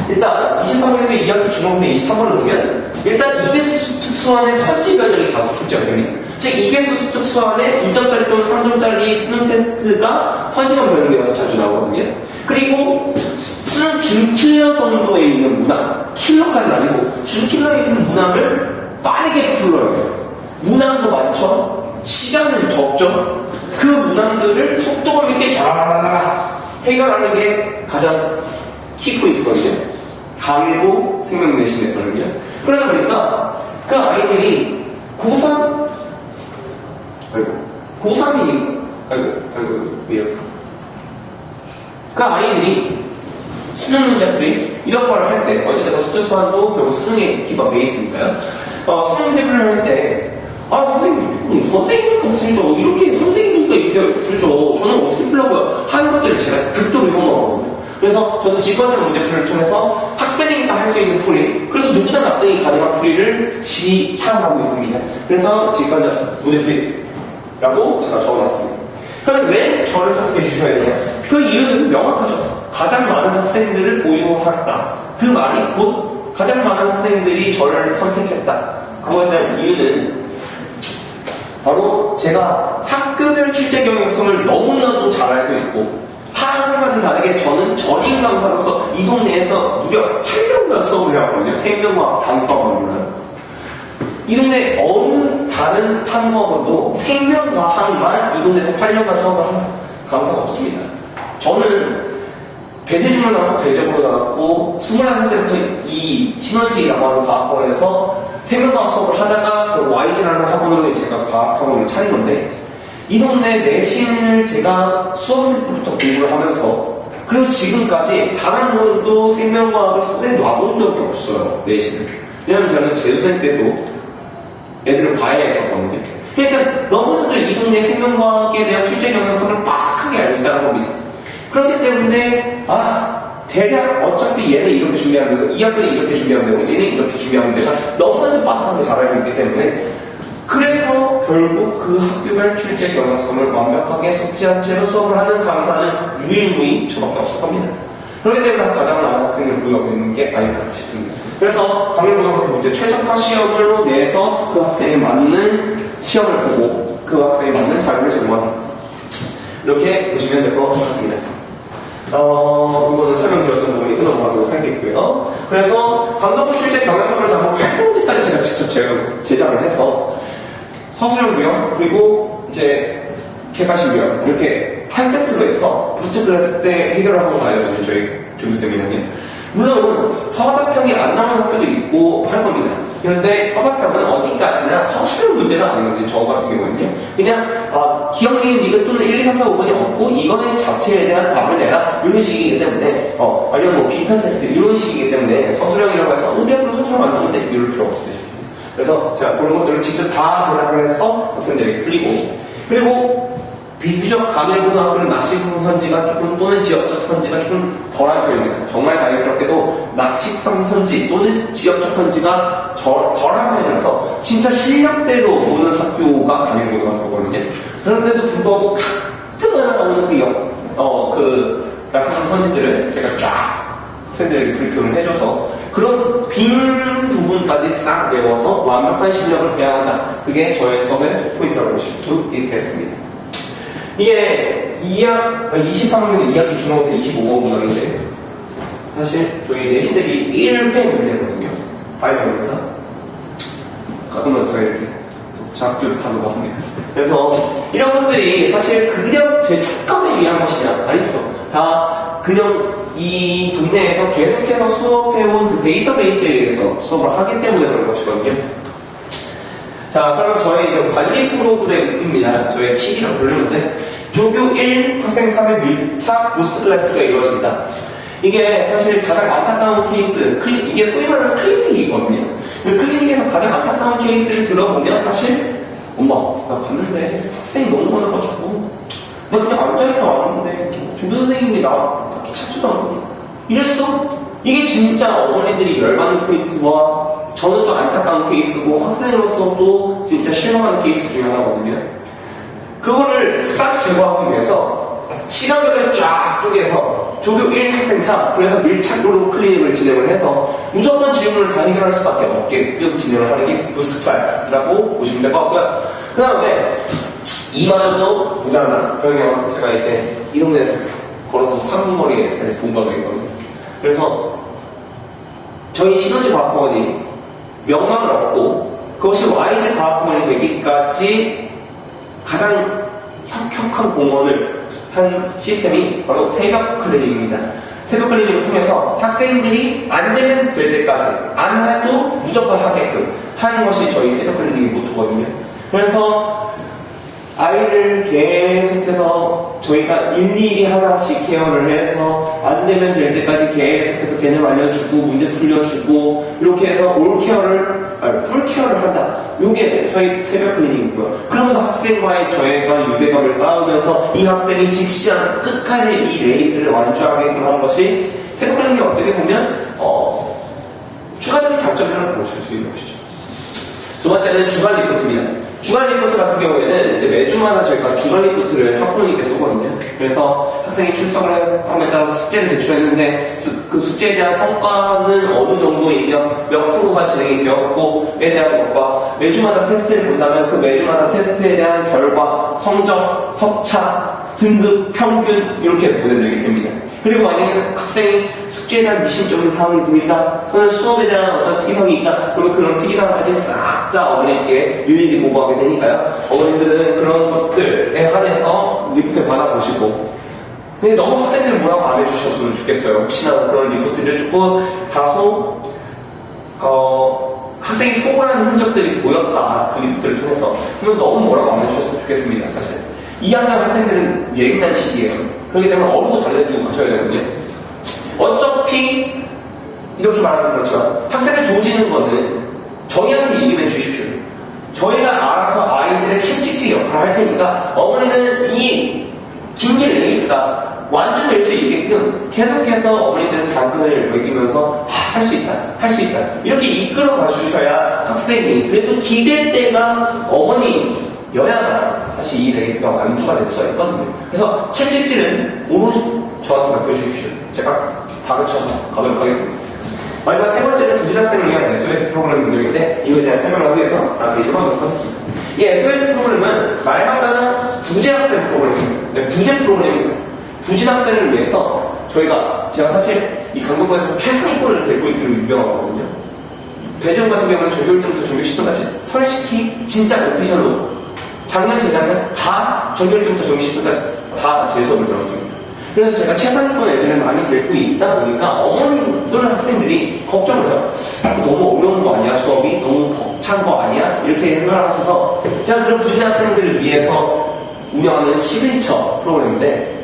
일단 23학년에 2학기 중간고사 23번을 보면 일단 2배수 특수안의 선지 변형이 다소 출제가 됩니다. 즉 2배수 특수안에 2점짜리 또는 3점짜리 수능 테스트가 선지만 변형되어서 자주 나오거든요. 그리고 수능 준킬러 정도에 있는 문항, 킬러까지는 아니고 준킬러에 있는 문항을 빠르게 풀어야 돼요. 문항도 많죠. 시간은 적죠. 그 문항들을 속도감 있게 쫙 해결하는 게 가장 키포인트거든요. 강일보 생명 내신에서는요. 그러다 보니까 그 아이들이 고3, 고3이, 왜 이럴까? 그 아이들이 수능 문제풀이 이런 걸 할 때, 어쨌든 숫자 수학도 결국 수능의 기반 베이스니까요. 수능 문제풀이를 할 때, 선생님이 풀죠. 이렇게 선생님이니까 이렇게 풀죠. 저는 어떻게 풀려고요? 하는 것들을 제가 극도로 혐오하거든요. 그래서 저는 직관적 문제풀이를 통해서 학생이니까 할 수 있는 풀이, 그리고 누구나 납득이 가능한 풀이를 지향하고 있습니다. 그래서 직관적 문제풀이라고 제가 적어놨습니다. 그럼 왜 저를 선택해 주셔야 되냐? 그 이유는 명확하죠. 가장 많은 학생들을 보유하다. 그 말이 곧 가장 많은 학생들이 저를 선택했다. 그거에 대한 이유는 바로 제가 학교별 출제 경영성을 너무나도 잘 알고 있고, 타학과는 다르게 저는 전임 강사로서 이 동네에서 무려 8년간 수업을 해왔거든요. 생명과학 단과학원을. 이 동네 어느 다른 탐구학원도 생명과학만 이 동네에서 8년간 수업을 하는 강사가 없습니다. 저는 배재준을 나왔고 배재부로 나왔고 21살 때부터 이 시너지라고 하는 과학학원에서 생명과학 수업을 하다가 그 YG라는 학원으로 제가 과학학원을 차린 건데, 이 동네 내신을 제가 수험생 때부터 공부를 하면서 그리고 지금까지 단 한 번도 생명과학을 손에 놔본 적이 없어요. 내신을. 왜냐면 저는 재수생 때도 애들을 봐야 했었거든요. 그러니까 너무나도 이 동네 생명과학에 대한 출제 경향성을 빠삭하게 알고 있다는 겁니다. 그렇기 때문에 대략 어차피 얘네 이렇게 준비하면 되고 이 학교는 이렇게 준비하면 되고 얘네 이렇게 준비하면 되고 너무나도 빠삭하게 잘 알고 있기 때문에, 그래서 결국 그 학교별 출제 경향성을 완벽하게 숙지한 채로 수업을 하는 강사는 유일무이 저밖에 없을 겁니다. 그렇기 때문에 가장 많은 학생을 보유하고 있는 게 아닐까 싶습니다. 그래서 강일고등학교 문제 최적화 시험으로 내서 그 학생에 맞는 시험을 보고 그 학생에 맞는 자료를 제공한다. 이렇게 보시면 될 것 같습니다. 이거는 설명드렸던 부분이 넘어가도록 하겠고요. 그래서 강동구 출제 경향성을 담은 활동지까지 제가 직접 제작을 해서 서술형 유형, 그리고 이제 개가식 유형, 이렇게 한 세트로 해서 부스트 클래스 때 해결을 하고 가야 되거든요, 저희 조교쌤이랑요. 물론 서답형이 안 나오는 학교도 있고 할 겁니다. 그런데 서답형은 어디까지나 서술형 문제가 아니거든요. 저 같은 경우는요. 그냥 기억니은 니은 또는 1, 2, 3, 4, 5번이 없고 이거는 자체에 대한 답을 내라, 이런 식이기 때문에 아니면 뭐 비슷한 테스트 이런 식이기 때문에 서술형이라고 해서 그럼 서술형 안 나오는데 이럴 필요 없으시죠. 그래서 제가 그런 것들을 직접 다 제작을 해서 학생들에게 풀리고, 그리고 비교적 강일고등학교는 낚시성 선지가 조금 또는 지역적 선지가 조금 덜한 편입니다. 정말 다행스럽게도 낚시성 선지 또는 지역적 선지가 덜한 편이라서 진짜 실력대로 보는 학교가 강일고등학교거든요. 그런데도 불구하고 가끔 하나 나오는 그 낚시성 선지들을 제가 쫙 학생들에게 브리핑을 해줘서 그런 빈 부분까지 싹 메워서 완벽한 실력을 배양한다. 그게 저의 수업의 포인트라고 보실 수 있겠습니다. 이게 23학년 2학기 중앙에서 25번 문항인데, 사실 저희 내신 대비 1회 문제거든요. 파이널 문사. 가끔은 제가 이렇게 작주를 타도록 합니다. 그래서 이런 것들이 사실 그냥 제 촉감을 위한 것이냐? 아니죠. 다 그냥 이 동네에서 계속해서 수업해온 그 데이터베이스에 의해서 수업을 하기 때문에 그런 것이거든요. 자, 그럼 저희 이제 관리 프로그램입니다. 저희 킥이라고 부르는데, 조교 1, 학생 3의 밀착 부스트 클래스가 이루어진다. 이게 사실 가장 안타까운 케이스, 이게 소위 말하는 클리닉이거든요. 그 클리닉에서 가장 안타까운 케이스를 들어보면 사실, 엄마, 나 갔는데 학생이 너무 많아가지고, 나 그냥 앉아있다 왔는데, 조교 선생님이 나 딱히 찾지도 않거든요. 이랬어? 이게 진짜 어머니들이 열받는 포인트와 저는 또 안타까운 케이스고 학생으로서도 진짜 실망하는 케이스 중에 하나거든요. 그거를 싹 제거하기 위해서 시간별을 쫙 쪼개서 조교 1, 학생 3, 그래서 밀착으로 클리닉을 진행을 해서 무조건 질문을 다 해결할 수밖에 없게끔 진행을 하는 게 부스트 클래스라고 보시면 될 것 같고요. 그 다음에 이만원도 모자라. 그러면 제가 이제 이 동네에서 걸어서 3분 거리에 사실 공부하고 있거든요. 그래서 저희 시너지 과학학원이 명망을 얻고 그것이 YG 과학학원이 되기까지 가장 혁혁한 공헌을 한 시스템이 바로 새벽 클리닉입니다. 새벽 클리닉을 통해서 학생들이 안 되면 될 때까지 안 해도 무조건 하게끔 하는 것이 저희 새벽 클리닉의 모토거든요. 그래서 아이를 계속해서 저희가 일일이 하나씩 케어를 해서 안 되면 될 때까지 계속해서 개념 알려주고 문제 풀려주고 이렇게 해서 풀 케어를 한다. 이게 저희 새벽 클리닉이고요. 그러면서 학생과의 저희가 유대감을 쌓으면서 이 학생이 지치지 않고 끝까지 이 레이스를 완주하게끔 하는 것이 새벽 클리닉이 어떻게 보면 추가적인 장점이라고 보실 수 있는 것이죠. 두 번째는 주간 리포트입니다. 주간 리포트 같은 경우에는 이제 매주마다 저희가 주간 리포트를 학부모님께 쏘거든요. 그래서 학생이 출석을 함에 따라서 숙제를 제출했는데 그 숙제에 대한 성과는 어느 정도이며 몇 프로가 진행이 되었고에 대한 것과 매주마다 테스트를 본다면 그 매주마다 테스트에 대한 결과, 성적, 석차, 등급, 평균 이렇게 해서 보내드리게 됩니다. 그리고 만약에 학생이 숙제에 대한 미심적인 사항이 보인다 또는 수업에 대한 어떤 특이성이 있다 그러면 그런 특이사항까지 싹 다 어머니께 일일이 보고하게 되니까요. 어머님들은 그런 것들에 한해서 리포트를 받아보시고 근데 너무 학생들 뭐라고 안 해주셨으면 좋겠어요. 혹시나 그런 리포트를 조금 다소 학생이 소홀한 흔적들이 보였다 그 리포트를 통해서 그럼 너무 뭐라고 안 해주셨으면 좋겠습니다. 사실 2학년 학생들은 예민한 시기예요. 그렇기 때문에 어르고 달래주고 가셔야 되거든요. 어차피 이렇게 말하면 그렇지만 학생을 조지는 거는 저희한테 일임해 주십시오. 저희가 알아서 아이들의 채찍질 역할을 할 테니까 어머니는 이 긴길 레이스가 완주될 수 있게끔 계속해서 어머니들은 당근을 먹이면서 할 수 있다, 할 수 있다 이렇게 이끌어 가주셔야 학생이 그래도 기댈 때가 어머니여야만 사실 이 레이스가 완주가 될 수가 있거든요. 그래서 채찍질은 오로지 저한테 맡겨주십시오. 제가 다루쳐서 가도록 하겠습니다. 마지막 세 번째는 부진학생을 위한 SOS 프로그램 운영인데 이거에 대한 설명을 하기 위해서 페이지로 하도록 하겠습니다. 이 SOS 프로그램은 말마다는 부재학생 프로그램입니다. 네, 부재 프로그램입니다. 부진학생을 위해서 제가 사실 이 강동구에서 최상위권을 들고 있기로 유명하거든요. 배정 같은 경우는 전교 1등부터 전교 10등까지 솔직히 진짜 오피셜로 작년, 재작년 다 전교 1등부터 전교 10등까지 다 제 수업을 들었습니다. 그래서 제가 최상위권 애들을 많이 데리고 있다 보니까 어머니 또는 학생들이 걱정을 해요. 너무 어려운 거 아니야? 수업이? 너무 벅찬 거 아니야? 이렇게 생각을 하셔서 제가 그런 부진학생들을 위해서 운영하는 시그니처 프로그램인데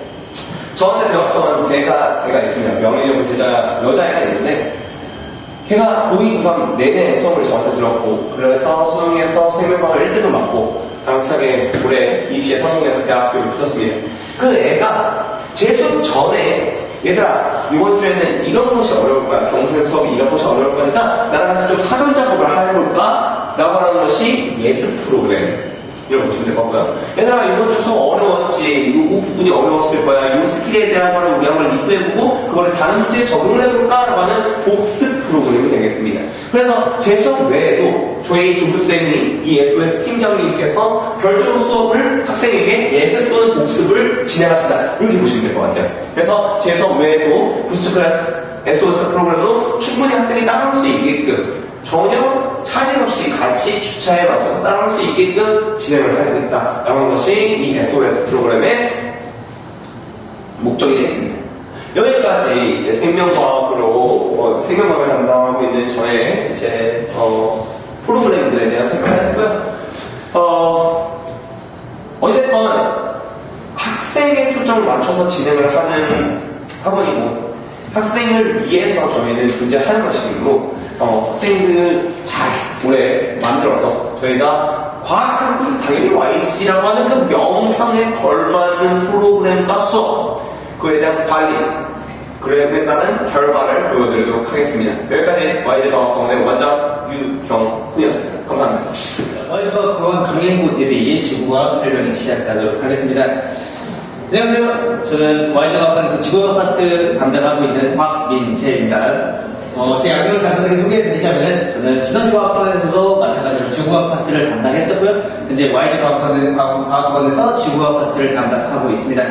저한테 배웠던 제자애가 있습니다. 명예여고 제자 여자애가 있는데 걔가 고2, 고3 내내 수업을 저한테 들었고 그래서 수능에서 생명과학 1등을 맞고 당차게 올해 입시에 성공해서 대학교를 붙었습니다. 그 애가 제 수업 전에 얘들아 이번 주에는 이런 것이 어려울 거야. 경생 수업이 이런 것이 어려울 거니까 나랑 같이 좀 사전 작업을 해볼까? 라고 하는 것이 예습 프로그램 이라고 보시면 될 거고요. 얘들아 이번 주 수업 어려웠지. 이 부분이 어려웠을 거야. 이 스킬에 대한 거를 우리 한번 리뷰해보고 그거를 다른 문제에 적용을 해볼까? 라고 하는 복습 프로그램이 되겠습니다. 그래서 제 수업 외에도 저희 조교쌤이 이 SOS 팀장님께서 별도로 수업을 학생에게 예습 또는 복습을 진행하시다. 이렇게 보시면 될 것 같아요. 그래서 제 수업 외에도 부스트 클래스 SOS 프로그램도 충분히 학생이 따라올 수 있게끔 전혀 차질 없이 같이 주차에 맞춰서 따라올 수 있게끔 진행을 해야 되겠다라는 것이 이 SOS 프로그램의 목적이 되겠습니다. 여기까지 이제 생명과학을 담당하고 있는 저의 이제 프로그램들에 대한 설명을 했고요. 어쨌건 학생의 초점을 맞춰서 진행을 하는 학원이고 학생을 위해서 저희는 존재하는 것이므로 학생들 잘 오래 만들어서 저희가 과학학부 당연히 YG라고 하는 그 명상에 걸맞는 프로그램과 수업 그에 대한 관리 그에 따른 결과를 보여드리도록 하겠습니다. 여기까지 YG과학학원의 원장 유경훈이었습니다. 감사합니다. YG과학학원 강일고 대비 지구과학 설명을 시작하도록 하겠습니다. 안녕하세요. 저는 YG과학학원에서 지구과학 파트 담당하고 있는 곽민재입니다. 제 양력을 간단하게 소개해드리자면 저는 신원과학학원에서도 마찬가지로 지구과학 파트를 담당했었고요. 현재 YG과학학원에서 지구과학 파트를 담당하고 있습니다.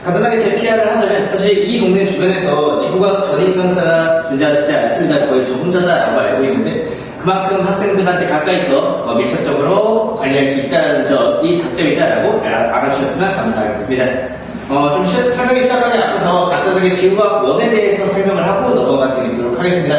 간단하게 제 PR을 하자면 사실 이 동네 주변에서 지구과학 전입 강사가 존재하지 않습니다. 거의 저 혼자다라고 알고 있는데 그 그만큼 학생들한테 가까이서 밀접적으로 관리할 수 있다는 점이 장점이다라고 알아주셨으면 감사하겠습니다. 좀 설명이 시작하기 앞서서 간단하게 지구과학 1에 대해서 설명을 하고 넘어가 드리도록 하겠습니다.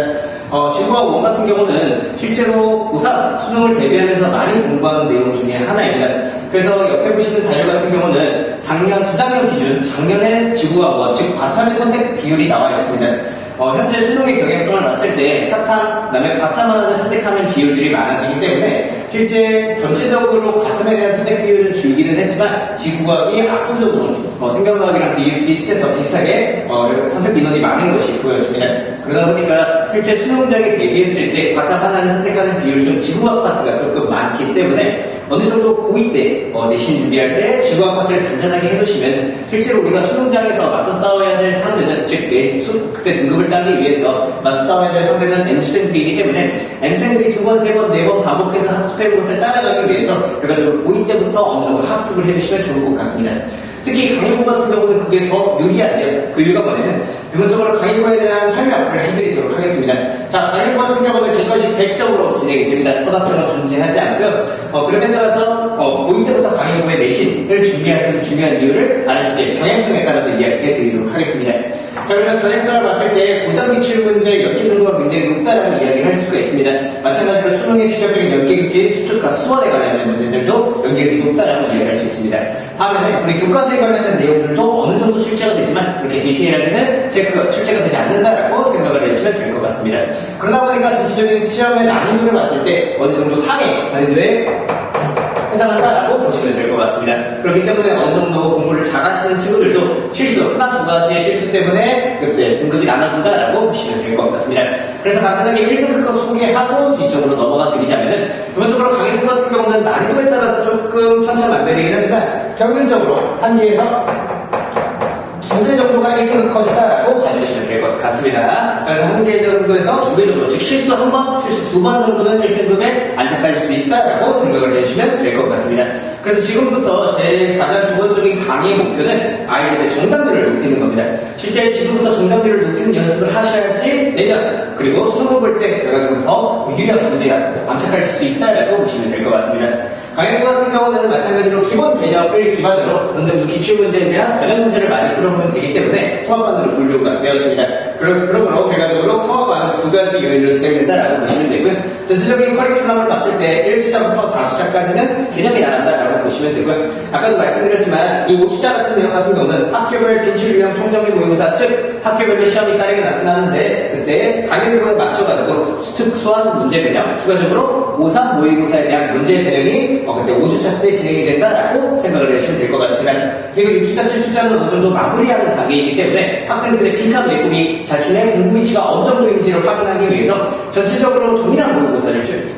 지구과학 1 같은 경우는 실제로 고3 수능을 대비하면서 많이 공부하는 내용 중에 하나입니다. 그래서 옆에 보시는 자료 같은 경우는 재작년 기준 작년에 지구과학 1, 즉 과탐의 선택 비율이 나와 있습니다. 현재 수능의 경향성을 봤을 때 사탐, 그다음에 과탐을 선택하는 비율들이 많아지기 때문에 실제 전체적으로 과탐에 대한 선택 비율은 줄기는 했지만 지구과학이 압도적으로 생명과학이랑 비슷해서 비슷하게 선택 인원이 많은 것이 보여집니다. 그러다 보니까 실제 수능 문제에 대비했을 때 과탐 하나를 선택하는 비율 중 지구과학 파트가 조금 많기 때문에 어느 정도 고2 때 내신 준비할 때 지구과학 파트를 단단하게 해두시면 실제로 우리가 수능장에서 맞서 싸워야 될 상대는 즉 그때 등급을 따기 위해서 맞서 싸워야 될 상대는 N수생들이기 때문에 N수생들이 2번, 3번, 4번 반복해서 학습해온 것을 따라가기 위해서 결과적으로 고2 때부터 어느 정도 학습을 해주시면 좋을 것 같습니다. 특히 강의부 같은 경우는 그게 더 유리한데요. 그 이유가 뭐냐면 기본적으로 강의부에 대한 설명을 해드리도록 하겠습니다. 자, 강의부 같은 경우는 객관식 100점으로 진행이 됩니다. 서답형은 존재하지 않고요. 그럼에 따라서 고2 때부터 강의부의 내신을 준비할 때 중요한 이유를 알아주되 경향성에 따라서 이야기해 드리도록 하겠습니다. 자, 우리가 경향성을 봤을 때 고3 기출 문제 연계 능도가 굉장히 높다라는 이야기를 할 수가 있습니다. 마찬가지로 수능에 취급적인 연계 깊이 수특과 수원에 관련된 문제들도 연계율이 높다라고 이야기할 수 있습니다. 다음에는 우리 교과서에 관련된 내용들도 어느 정도 출제가 되지만 그렇게 디테일하게는 출제가 되지 않는다라고 생각을 해주시면 될 것 같습니다. 그러다 보니까 전체적인 시험의 난이도를 봤을 때 어느 정도 상위 난이도에 해당한다라고 보시면 될 것 같습니다. 그렇기 때문에 어느 정도 공부를 잘하시는 친구들도 하나 두 가지의 실수 때문에 그때 등급이 나눠진다라고 보시면 될 것 같습니다. 그래서 간단하게 1등급 소개하고 뒤쪽으로 넘어가 드리자면은 기본적으로 강의부 같은 경우는 난이도에 따라서 조금 천차만별이긴 하지만 평균적으로 한지에서 2개 정도가 1등급 컷이다라고 봐주시면 될 것 같습니다. 그래서 1개 정도에서 2개 정도, 즉 실수 1번, 실수 2번 정도는 1등급에 안착하실 수 있다라고 생각을 해주시면 될 것 같습니다. 그래서 지금부터 제 가장 기본적인 강의의 목표는 아이들의 정답률을 높이는 겁니다. 실제 지금부터 정답률을 높이는 연습을 하셔야지 내년 그리고 수능을 볼 때 여러분 더 유리한 문제가 안착할 수 있다라고 보시면 될 것 같습니다. 강의부 같은 경우는 마찬가지로 기본 개념을 기반으로 어느 정도 기출문제에 대한 변형 문제를 많이 풀어보면 되기 때문에 통합반으로 분류가 되었습니다. 그러므로 결과적으로 통합반은 2가지 요인으로 진행된다라고 보시면 되고요. 전체적인 커리큘럼을 봤을 때 1주차부터 4주차까지는 개념이 나간다라고 보시면 되고요. 아까도 말씀드렸지만 이 5주차 같은 내용 같은 경우는 학교별 빈출 유형 총정리 모의고사 즉 학교별로 시험이 따르게 나타나는데 그때 강의부에 맞춰가지고 수특 소환 문제 변형 추가적으로 고3 모의고사에 대한 문제 변형이 그때 5주차 때 진행이 된다라고 생각을 해주시면 될 것 같습니다. 그리고 6주차, 7주차는 어느 정도 마무리하는 단계이기 때문에 학생들의 빈칸 메꾸기 자신의 공부 위치가 어느 정도인지를 확인하기 위해서 전체적으로 동일한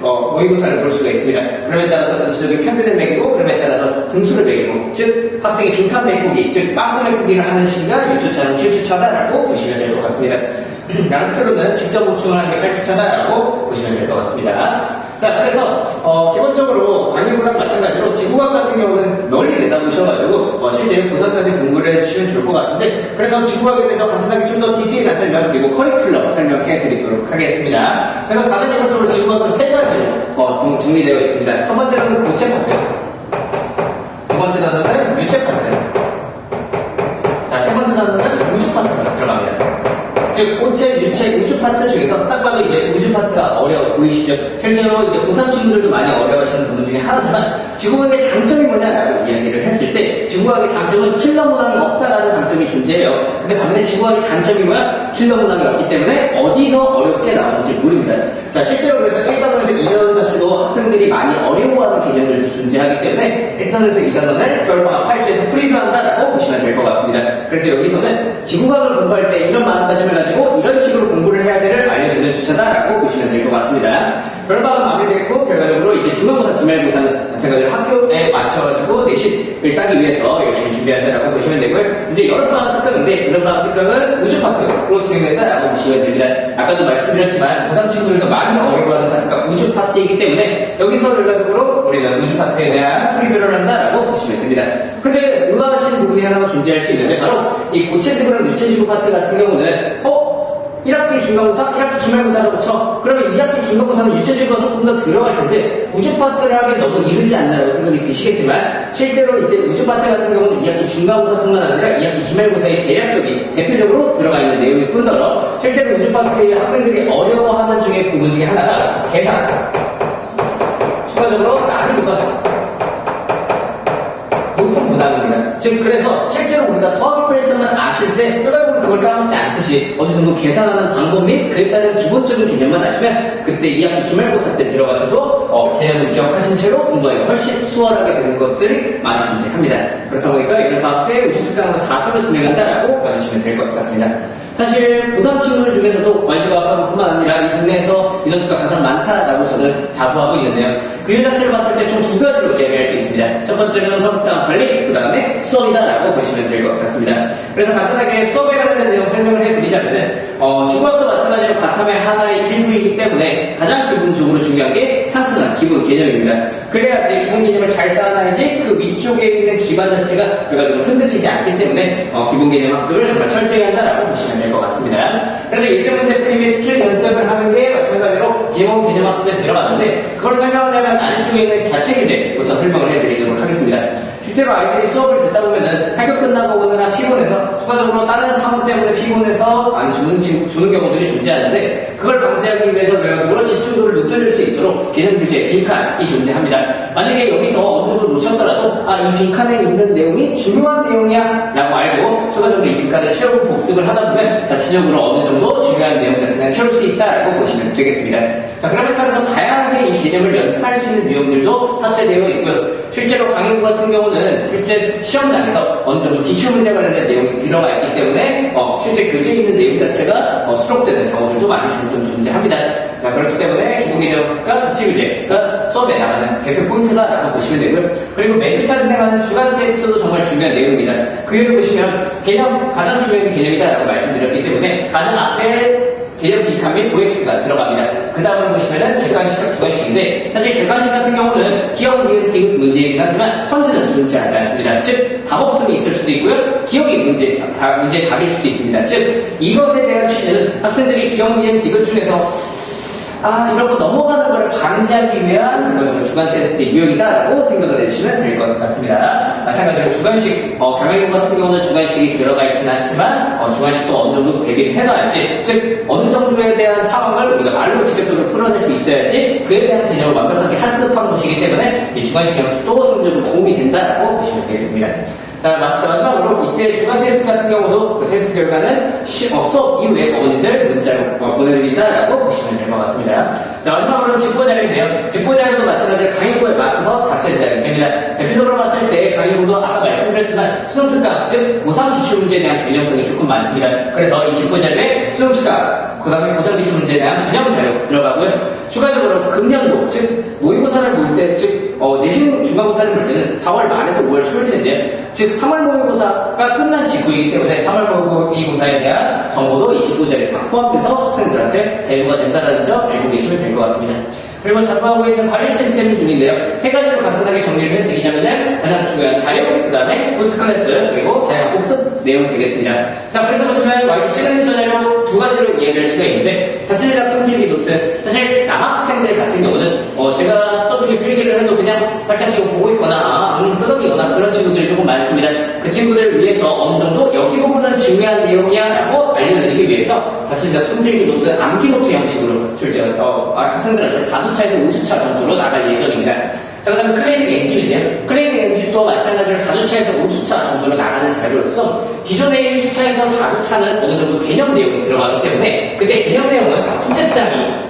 모의고사를 볼 수가 있습니다. 그럼에 따라서 전체적인 평균을 매기고 그럼에 따라서 등수를 매기고 즉 학생의 빈칸 메꾸기 즉 빵꾸 메꾸기를 하는 시기가 6주차는 7주차다라고 보시면 될 것 같습니다. 양스트로는 직접 보충을 하는 게 8주차다라고 보시면 될 것 같습니다. 자, 그래서 기본적으로 강의부랑 마찬가지로 지구과학 같은 경우는 멀리 내다보셔가지고 실제 고3까지 공부를 해주시면 좋을 것 같은데 그래서 지구과학에 대해서 간단하게 좀 더 디테일한 설명 그리고 커리큘럼 설명해 드리도록 하겠습니다. 그래서 가장 기본적으로 지구과학은 3가지로 정리되어 있습니다. 첫 번째는 고체 파트, 두 번째 단어는 유체 파트, 자, 세 번째 단어는 우주 파트가 들어갑니다. 즉, 고체, 유체, 우주 파트 중에서 딱 봐도 이제 우주 파트가 어려워 보이시죠? 실제로 이제 고3 친구들도 많이 어려워하시는 부분 중에 하나지만 지구과학의 장점이 뭐냐라고 이야기를 했을 때 지구과학의 장점은 킬러 문항이 없다라는 장점이 존재해요. 근데 반면에 지구과학의 단점이 뭐야? 킬러 문항이 없기 때문에 어디서 어렵게 나오는지 모릅니다. 자, 실제로 그래서 1단원에서 2단원 자체도 학생들이 많이 어려워하는 개념들도 존재하기 때문에 1단원에서 2단원을 겨울방학 8주에서 프리뷰한다라고 보시면 될 것 같습니다. 그래서 여기서는 지구과학을 공부할 때 이런 마음가짐을 가지고 이런 식으로 공부를 해야 되를 알려주는 주차다라고 보시면 될 것 같습니다. 겨울방학 마무리됐고 결과적으로 이제 중간고사, 기말고사는 마찬가지로 학교에 맞춰가지고 내신을 따기 위해서 열심히 준비한다라고 보시면 되고요. 이제 여름방학 특강인데 여름방학 특강은 우주 파트로 진행된다라고 보시면 됩니다. 아까도 말씀드렸지만 고3 친구들도 많이 어려워하는 파트가 우주 파트이기 때문에 여기서 결과적으로 우리는 우주 파트에 대한 프리뷰를 한다라고 보시면 됩니다. 그런데 의아하신 부분이 하나가 존재할 수 있는데 바로 이 고체지구랑 유체지구 파트 같은 경우는 1학기 중간고사, 1학기 기말고사라고 쳐. 그러면 2학기 중간고사는 유체질과 조금 더 들어갈 텐데 우주 파트를 하기엔 너무 이르지 않나라고 생각이 드시겠지만 실제로 이때 우주 파트 같은 경우는 2학기 중간고사뿐만 아니라 2학기 기말고사의 대략적인 대표적으로 들어가 있는 내용일 뿐더러 실제로 우주 파트의 학생들이 어려워하는 중에 부분 중에 하나가 계산, 추가적으로 난이도가 높은 문항입니다. 즉 그래서 실제로 우리가 더하기 뺄셈을 아실 때 뼈다귀로 그걸 까먹지 않듯이 어느 정도 계산하는 방법 및 그에 따른 기본적인 개념만 아시면 그때 2학기 기말고사 때 들어가셔도 개념을 기억하신 채로 공부하기가 훨씬 수월하게 되는 것들이 많이 존재합니다. 그렇다 보니까 이런 방학 때 우주특강으로 4주를 진행한다라고 봐주시면 될 것 같습니다. 사실 고3 친구들 중에서도 YG과학뿐만 아니라 이 동네에서 인원수가 가장 많다라고 저는 자부하고 있는데요. 그 이유 자체를 봤을 때 총 2가지로 이야기할 수 있습니다. 첫 번째는 협당 관리, 그 다음에 수업이다라고 보시면 될 것 같습니다. 그래서 간단하게 수업에 관련된 내용 설명을 해드리자면 중고학도 마찬가지로 바텀의 하나의 일부이기 때문에 가장 기본적으로 중요한 게 탄탄한 기본 개념입니다. 그래야지 기본 개념을 잘 쌓아놔야지 그 위쪽에 있는 기반 자체가 결과적으로 흔들리지 않기 때문에 기본 개념 학습을 정말 철저히 한다라고 보시면 될 것 같습니다. 그래서 예제 문제 풀이 및 스킬 연습을 하는 게 마찬가지로 기본 개념 학습에 들어가는데 그걸 설명하려면 아래쪽에 있는 자체 교재부터 설명을 해드리도록 하겠습니다. 실제로 아이들이 수업을 듣다 보면은 학교 끝나고 오느라 피곤해서 추가적으로 다른 상황 때문에 피곤해서 많이 주는 경우들이 존재하는데 그걸 방지하기 위해서 결과적으로 집중도를 높여줄 수 있도록 개념 교재 빈칸이 존재합니다. 만약에 여기서 어느 정도 놓쳤더라도 이 빈칸에 있는 내용이 중요한 내용이야 라고 알고 추가적으로 이 빈칸을 채우고 복습을 하다 보면 자체적으로 어느 정도 중요한 내용 자체는 채울 수 있다라고 보시면 되겠습니다. 자, 그러면 따라서 다양하게 이 개념을 연습할 수 있는 내용들도 탑재되어 있고요. 실제로 강의부 같은 경우는 실제 시험장에서 어느 정도 기출문제 관련된 내용이 들어가 있기 때문에 실제 교재에 있는 내용 자체가 수록되는 경우들도 많이 좀 존재합니다. 자, 그렇기 때문에 기본개념 학습과 자체 교재가 수업에 나가는 대표 포인트다라고 보시면 되고요. 그리고 매주차 진행하는 주간 테스트도 정말 중요한 내용입니다. 그 예를 보시면 개념, 가장 중요한 개념이다라고 말씀드렸기 때문에 가장 앞에 개념 빈칸 및 OX가 들어갑니다. 그 다음을 보시면은 객관식과 주관식인데 사실 객관식 같은 경우는 기억, 니은, 디귿 문제이긴 하지만 선지는 존재하지 않습니다. 즉 답 없음이 있을 수도 있고요. 기억이 문제의 답일 수도 있습니다. 즉 이것에 대한 취지는 학생들이 기억, 니은, 디귿 중에서 이러고 넘어가는 것을 방지하기 위한 주간 테스트의 유형이다라고 생각을 해주시면 될 것 같습니다. 마찬가지로 주관식, 경영부 같은 경우는 주관식이 들어가 있지는 않지만 주관식도 어느 정도 대비를 해놔야지, 즉 어느 정도에 대한 상황을 우리가 말로 직접적으로 풀어낼 수 있어야지 그에 대한 개념을 완벽하게 합급한 것이기 때문에 이 주관식 연습도 성적으로 도움이 된다라고 보시면 되겠습니다. 자, 마지막으로 이때 주간 테스트 같은 경우도 그 테스트 결과는 수업 이후에 어머니들 문자로 보내드린다라고 보시면 될 것 같습니다. 자, 마지막으로 직보자료인데요. 직보자료도 마찬가지로 강의부에 맞춰서 자체 제작됩니다. 대표적으로 봤을 때 강의부도 아까 말씀드렸지만 수능특강, 즉 고3 기출문제에 대한 변형성이 조금 많습니다. 그래서 이 직보자료에 수능특강, 그 다음에 고3 기출문제에 대한 변형 자료 들어가고요. 추가적으로 금년도, 즉 모의고사를 볼 때, 즉 내신 중간고사를 볼 때는 4월 말에서 5월 초일 텐데요. 즉 3월 모의고사가 끝난 직후이기 때문에 3월 모의고사에 대한 정보도 이 직보자료에 다 포함돼서 학생들한테 배부가 된다는 점 알고 계시면 될 것 같습니다. 그리고 작성하고 있는 관리 시스템 중인데요. 세 가지로 간단하게 정리를 해드리자면 가장 중요한 자료, 그 다음에 부스트 클래스, 그리고 다양한 복습 내용 되겠습니다. 자, 그래서 보시면 YG 시그니처 자료 두 가지로 이해할 수가 있는데 자체 제작 손필기 노트, 사실 남학생들 같은 경우는 제가 수업 중에 필기를 해도 그냥 발짝 끼고 보고 있거나 끄덕이거나 그런 친구들이 조금 많습니다. 그 친구들을 위해서 어느 정도 여기 부분은 중요한 내용이야 라고 알려드리기 위해서 자체 제작 손필기 노트, 암기 노트 형식으로 출제 학생들한테 4주차에서 5주차 정도로 나갈 예정입니다. 자, 그 다음에 클레이닝 엔진인데요. 클레이닝 엔진도 마찬가지로 4주차에서 5주차 정도로 나가는 자료로서 기존의 1주차에서 4주차는 어느 정도 개념 내용이 들어가기 때문에 그때 개념 내용은 숙제장이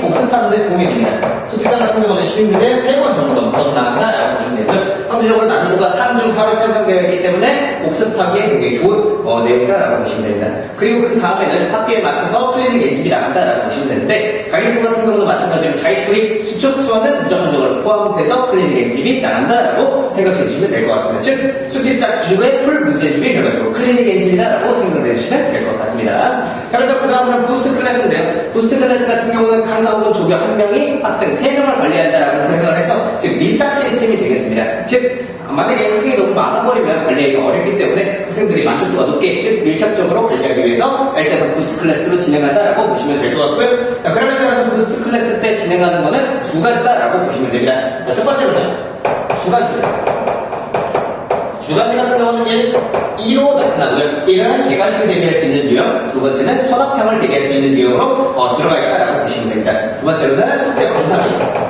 복습하는 데 도움이 됩니다. 숙제장 같은 경우는 시중문제 3번 정도 벗어나간다라고 보시면 되고요. 상대적으로 난이도가 3중 8로 편성되어 있기 때문에 복습하기에 굉장히 좋은 내용이다라고 보시면 됩니다. 그리고 그 다음에는 학교에 맞춰서 클리닉 엔진이 나간다라고 보시면 되는데 강의부 같은 경우는 마찬가지로 자유스토리 수적 수화는 무조건적으로 포함돼서 클리닉 엔진이 나간다라고 생각해 주시면 될 것 같습니다. 즉 숙제장 이후에 풀 문제집이 결과적으로 클리닉 엔진이다라고 생각해 주시면 될 것 같습니다. 자, 그래서 그 다음은 부스트 클래스인데요. 부스트 클래스 같은 경우는 강사 혹은 조교 1명이 학생 3명을 관리한다라고 생각을 해서 즉 밀착 시스템이 되겠습니다. 즉 만약에 학생이 너무 많아버리면 관리하기가 어렵기 때문에 학생들이 만족도가 높게, 즉 밀착적으로 관리하기 위해서 일단 부스트 클래스로 진행한다라고 보시면 될 것 같고요. 자, 그러면 따라서 부스트 클래스 때 진행하는 거는 두 가지다라고 보시면 됩니다. 자, 첫 번째로는 주간입니다. 주간제 같은 경우는 1로 나타나고요. 1은 개관식을 대비할 수 있는 유형, 두 번째는 선합형을 대비할 수 있는 유형으로 들어가 있다라고 보시면 됩니다. 두 번째로는 숙제 검사 및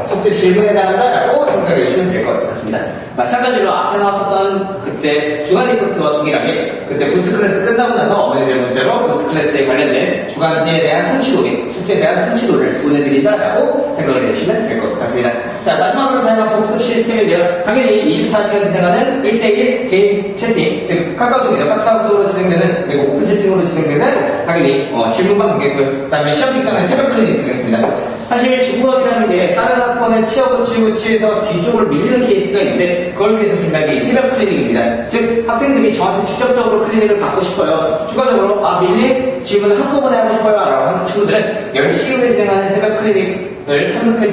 숙제 질문에 해당한다라고 생각을 해주시면 될 것 같습니다. 마찬가지로 앞에 나왔었던 그때 주간 리포트와 동일하게 그때 부스트 클래스 끝나고 나서 어머니들 문제로 부스트 클래스에 관련된 주간지에 대한 성취도를, 숙제에 대한 성취도를 보내드린다라고 생각을 해주시면 될 것 같습니다. 자, 마지막으로 다양한 복습 시스템인데요. 당연히 24시간 진행하는 1대1 개인 채팅, 즉 카카오톡으로 진행되는, 그리고 오픈 채팅으로 진행되는 당연히 질문만 되겠고요. 그 다음에 시험 직전에 새벽 클리닉 되겠습니다. 사실 지구업이라는 게 다른 학번에 치어고 치해서 뒤쪽으로 밀리는 케이스가 있는데 그걸 위해서 준비한 게 새벽 클리닉입니다. 즉 학생들이 저한테 직접적으로 클리닉을 받고 싶어요. 추가적으로 밀린 질문을 한꺼번에 하고 싶어요 라고 하는 친구들은 10시에 진행하는 새벽 클리닉을 참석해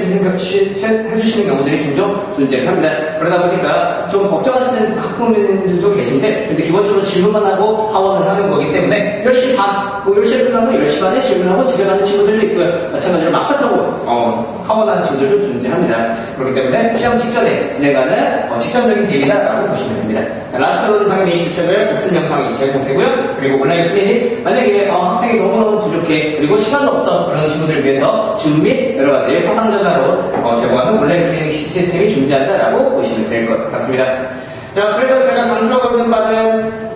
주시는 경우들이 종종 존재합니다. 그러다 보니까 좀 걱정하시는 학부모님들도 계신데 근데 기본적으로 질문만 하고 하원을 하는 거기 때문에 10시 반, 10시에 끝나서 10시 반에 질문하고 집에 가는 친구들도 있고요. 마찬가지로 막사 타고 하원하는 친구들도 존재합니다. 그렇기 때문에 시험 직전에 진행하는 직전적인 대비다라고 보시면 됩니다. 라스트로는 당연히 주책을 복습 영상이 제공되고요. 그리고 온라인 클리닉, 만약에 학생이 너무너무 부족해 그리고 시간도 없어 그런 친구들을 위해서 줌 및 여러 가지 화상 전화로 제공하는 온라인 클리닉 시스템이 존재한다라고 보시면 될 것 같습니다. 자, 그래서 제가 강조하고 있는 바는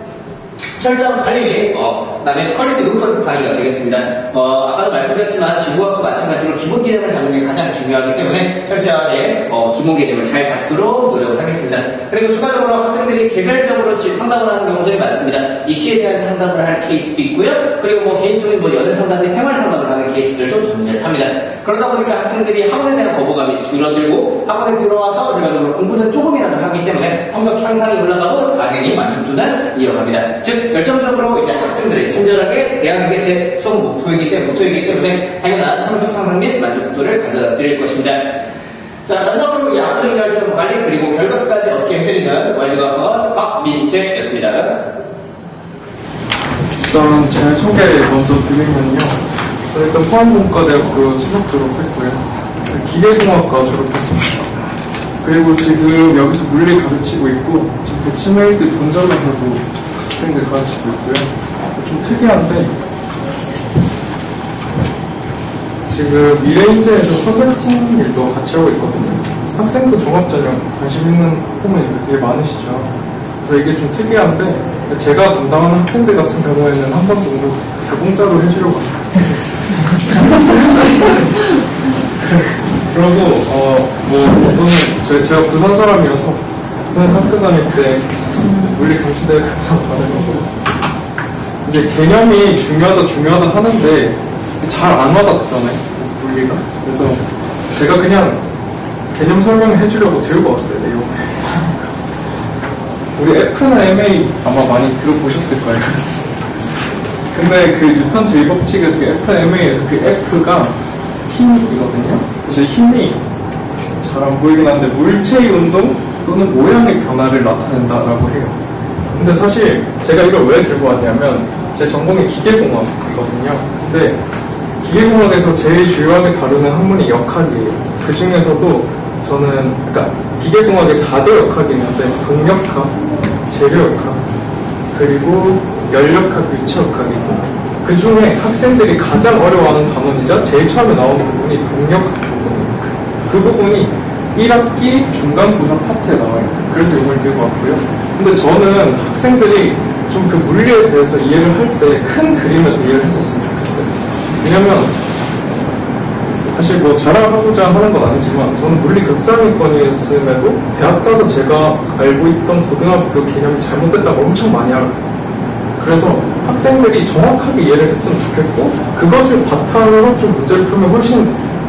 철저한 관리, 그다음에 퀄리티 노트 강의가 되겠습니다. 아까도 말씀드렸지만 지구학도 마찬가지로 기본 개념을 잡는 게 가장 중요하기 때문에 철저하게 기본 개념을 잘 잡도록 노력을 하겠습니다. 그리고 추가적으로 학생들이 개별적으로 상담을 하는 경우들이 많습니다. 입시에 대한 상담을 할 케이스도 있고요. 그리고 개인적인 연애 상담 및 생활 상담을 하는 케이스들도 존재합니다. 그러다 보니까 학생들이 학원에 대한 거부감이 줄어들고 학원에 들어와서 결과적으로 공부는 조금이라도 하기 때문에 성적 향상이 올라가고 당연히 만족도는 이어갑니다. 즉 열정적으로 이제 학생들이 친절하게 대하는 게 제 수업 목표이기 때문에 당연한 성적 상승 및 만족도를 가져다 드릴 것입니다. 자, 마지막으로 이 학생 열정 관리 그리고 결과까지 얻게 해드리는 YG학원 곽민채였습니다. 일단 제 소개 먼저 드리면요. 저는 일단 포항공과대학교 수석 졸업했고요. 기계공학과 졸업했습니다. 그리고 지금 여기서 물리 가르치고 있고 지금 대치메이드 본전을 하고 학생들 가르치고 있고요. 좀 특이한데 지금 미래인재에서 컨설팅 일도 같이 하고 있거든요. 학생도 종합전형 관심 있는 학부모님들 되게 많으시죠. 그래서 이게 좀 특이한데 제가 담당하는 학생들 같은 경우에는 한 번 정도 다 공짜로 해주려고 합니다. 그리고 저는 제가 부산 사람이어서 부산에서 학교 다닐 때 물리 강시대에 갔다 받아가고 이제 개념이 중요하다 하는데 잘 안 와닿잖아요 물리가. 그래서 제가 그냥 개념 설명을 해주려고 들고 왔어요 내용을. 우리 F나 MA 아마 많이 들어보셨을 거예요. 근데 그 뉴턴 제1법칙에서 그 F나 MA에서 그 F가 힘이거든요. 그래서 힘이 잘 안 보이긴 한데 물체의 운동 또는 모양의 변화를 나타낸다라고 해요. 근데 사실 제가 이걸 왜 들고 왔냐면 제 전공이 기계공학이거든요. 근데 기계공학에서 제일 중요하게 다루는 학문이 역학이에요. 그 중에서도 저는 기계공학의 4대 역학이 있는데 동력학, 재료역학, 그리고 열역학, 유체역학이 있습니다. 그 중에 학생들이 가장 어려워하는 단원이자 제일 처음에 나오는 부분이 동력학 부분이에요. 그 부분이 1학기 중간고사 파트에 나와요. 그래서 이걸 들고 왔고요. 근데 저는 학생들이 좀 그 물리에 대해서 이해를 할 때 큰 그림에서 이해를 했었으면 좋겠어요. 왜냐면 사실 자랑하고자 하는 건 아니지만 저는 물리 극상위권이었음에도 대학 가서 제가 알고 있던 고등학교 개념이 잘못됐다고 엄청 많이 알았거든요. 그래서 학생들이 정확하게 이해를 했으면 좋겠고 그것을 바탕으로 좀 문제를 풀면 훨씬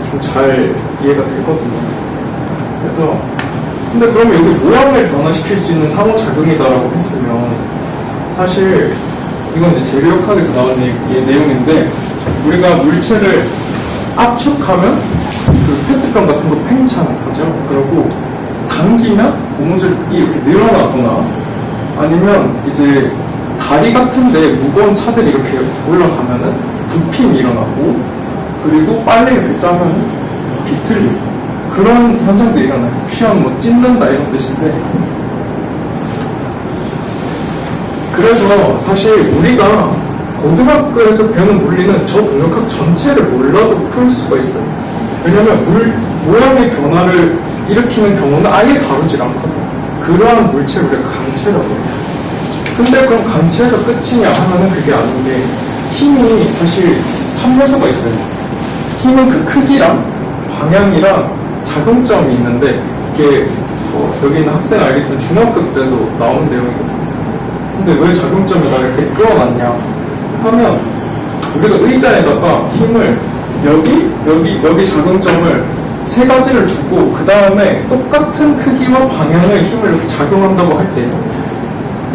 좀 잘 이해가 되거든요. 그래서 근데 그럼 여기 모양을 변화시킬 수 있는 상호작용이다라고 했으면 사실 이건 이제 재료역학에서 나온 내용인데 우리가 물체를 압축하면 그 페트병 같은 거 팽창하죠. 그리고 당기면 고무줄이 이렇게 늘어나거나 아니면 이제 다리 같은데 무거운 차들이 이렇게 올라가면은 부핌이 일어나고 그리고 빨래 이렇게 짜면 비틀리고 그런 현상들이 일어나요. 시험 뭐 찢는다 이런 뜻인데 그래서 사실 우리가 고등학교에서 배우는 물리는 저 동력학 전체를 몰라도 풀 수가 있어요. 왜냐면 물 모양의 변화를 일으키는 경우는 아예 다루질 않거든. 그러한 물체를 우리가 강체라고 해요. 근데 그럼 강체에서 끝이냐 하면은 그게 아닌 게 힘이 사실 3요소가 있어요. 힘은 그 크기랑 방향이랑 작용점이 있는데 이게 여기 있는 학생 알겠지만 중학교 때도 나오는 내용이거든요. 근데 왜 작용점을 이렇게 끌어놨냐 하면 우리가 의자에다가 힘을 여기 작용점을 세 가지를 주고 그 다음에 똑같은 크기와 방향의 힘을 이렇게 작용한다고 할 때